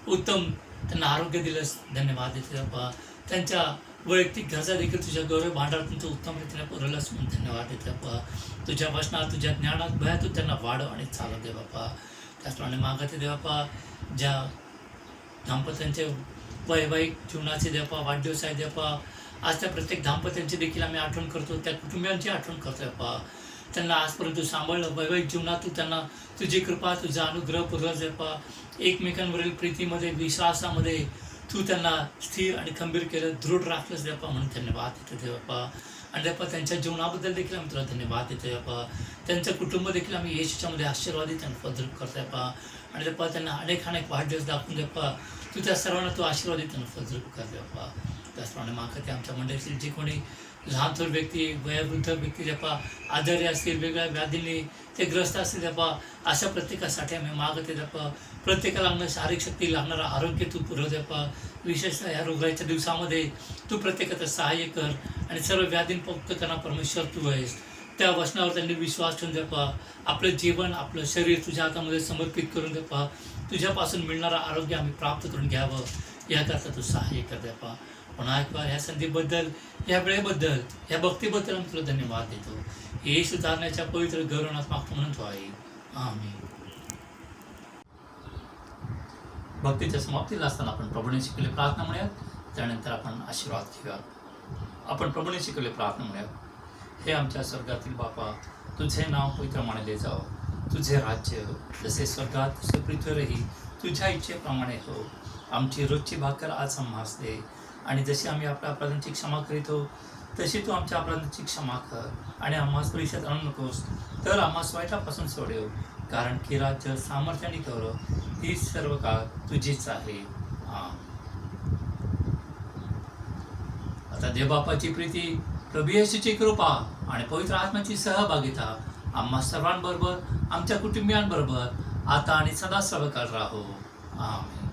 उत्तम त्यांना आरोग्य दिलंस, धन्यवाद देतो बापा. त्यांच्या वैयक्तिक गरजा देखील तुझ्या गौरव भांडारातून तू उत्तम रीतीने पुरवलंस म्हणून धन्यवाद देतो बापा. तुझ्या वचनात, तुझ्या ज्ञानात, भयात तू त्यांना वाढव आणि चालव दे बापा. त्याचप्रमाणे मागत दे बापा ज्या दाम्पत्यांचे वैवाहिक जीवनाचे देपा वाढदिवस आहे देपा, आज त्या प्रत्येक दाम्पत्यांची देखील आम्ही आठवण करतो, त्या कुटुंबियांची आठवण करतो बापा. त्यांना आजपर्यंत तू सांभाळलं. वैवाहिक जीवनात तू त्यांना तुझी कृपा, तुझा अनुग्रह पुरवला देपा. एकमेकांवरील प्रीतीमध्ये, विश्वासामध्ये तू त्यांना स्थिर आणि खंबीर केलं, दृढ राखलंच देपा म्हणून धन्यवाद देतो देपा. आणि देपा त्यांच्या जीवनाबद्दल देखील आम्ही तुला धन्यवाद देतो देपा. त्यांचं कुटुंब देखील आम्ही येशूच्यामध्ये आशीर्वादित त्यांना फलद्रूप करतो देपा. आणि देपा त्यांना अनेक वाढदिवस दाखवून देपा तू त्या सर्वांना तू आशीर्वादित त्यांना फलद्रूप कर देपा. त्याचप्रमाणे मागते आमच्या मंडळीतील जे कोणी लहान थोर व्यक्ती, वयोवृद्ध व्यक्ती देपा आजारी असतील, वेगळ्या व्याधीने ते ग्रस्त असतील देपा, अशा प्रत्येकासाठी आम्ही मागते देपा. प्रत्येकाला आम्हाला शारीरिक शक्ती लागणारा आरोग्य तू पुरव देपा. विशेषतः या रोगाच्या दिवसामध्ये तू प्रत्येकाचं सहाय्य कर आणि सर्व व्याधींमुक्त करणार परमेश्वर तू आहेस. त्या वचनावर त्यांनी विश्वास ठेवून देपा. आपलं जीवन, आपलं शरीर तुझ्या हातामध्ये समर्पित करून देपा. तुझ्यापासून मिळणारं आरोग्य आम्ही प्राप्त करून घ्यावं याकरता तू सहाय्य कर देपा. पुन्हा एक बार ह्या संधीबद्दल, या वेळेबद्दल, या भक्तीबद्दल आम्ही तुला धन्यवाद देतो. हे सुधारण्याच्या पवित्र गौरवनात मागतो म्हणून तो आहे. आमीन. भक्तीच्या समाप्तीला असताना आपण प्रभूने शिकवले प्रार्थना म्हणूयात, त्यानंतर आपण आशीर्वाद घेऊया. आपण प्रभूने शिकवले प्रार्थना म्हणूयात. हे आमच्या स्वर्गातील बापा, तुझे नाव पवित्र मानले जावं. तुझे राज्य जसे स्वर्गात तसे पृथ्वीवरही तुझ्या इच्छेप्रमाणे हो. आमची रोजची भाकर आज आम्हास दे, आणि जशी आम्ही आपल्या अपराधांची क्षमा करीतो तशी तू आमच्या अपराधांची क्षमा कर. आणि आम्हास परीक्षेत आणू नकोस, तर आम्हास वाईटापासून सोडव. कारण की राज्य, सामर्थ्य आणि गौरव ही सर्व काळ तुझीच आहे. आता देवबापाची प्रीती, प्रभू येशूची कृपा आणि पवित्र आत्म्याची सहभागिता आम्हा सर्वांबरोबर, आमच्या कुटुंबियांबरोबर आता आणि सदा सर्वकाळ राहो. आमीन.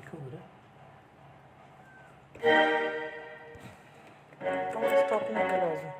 ऐकव बरं स्टॉप नाही केला अजून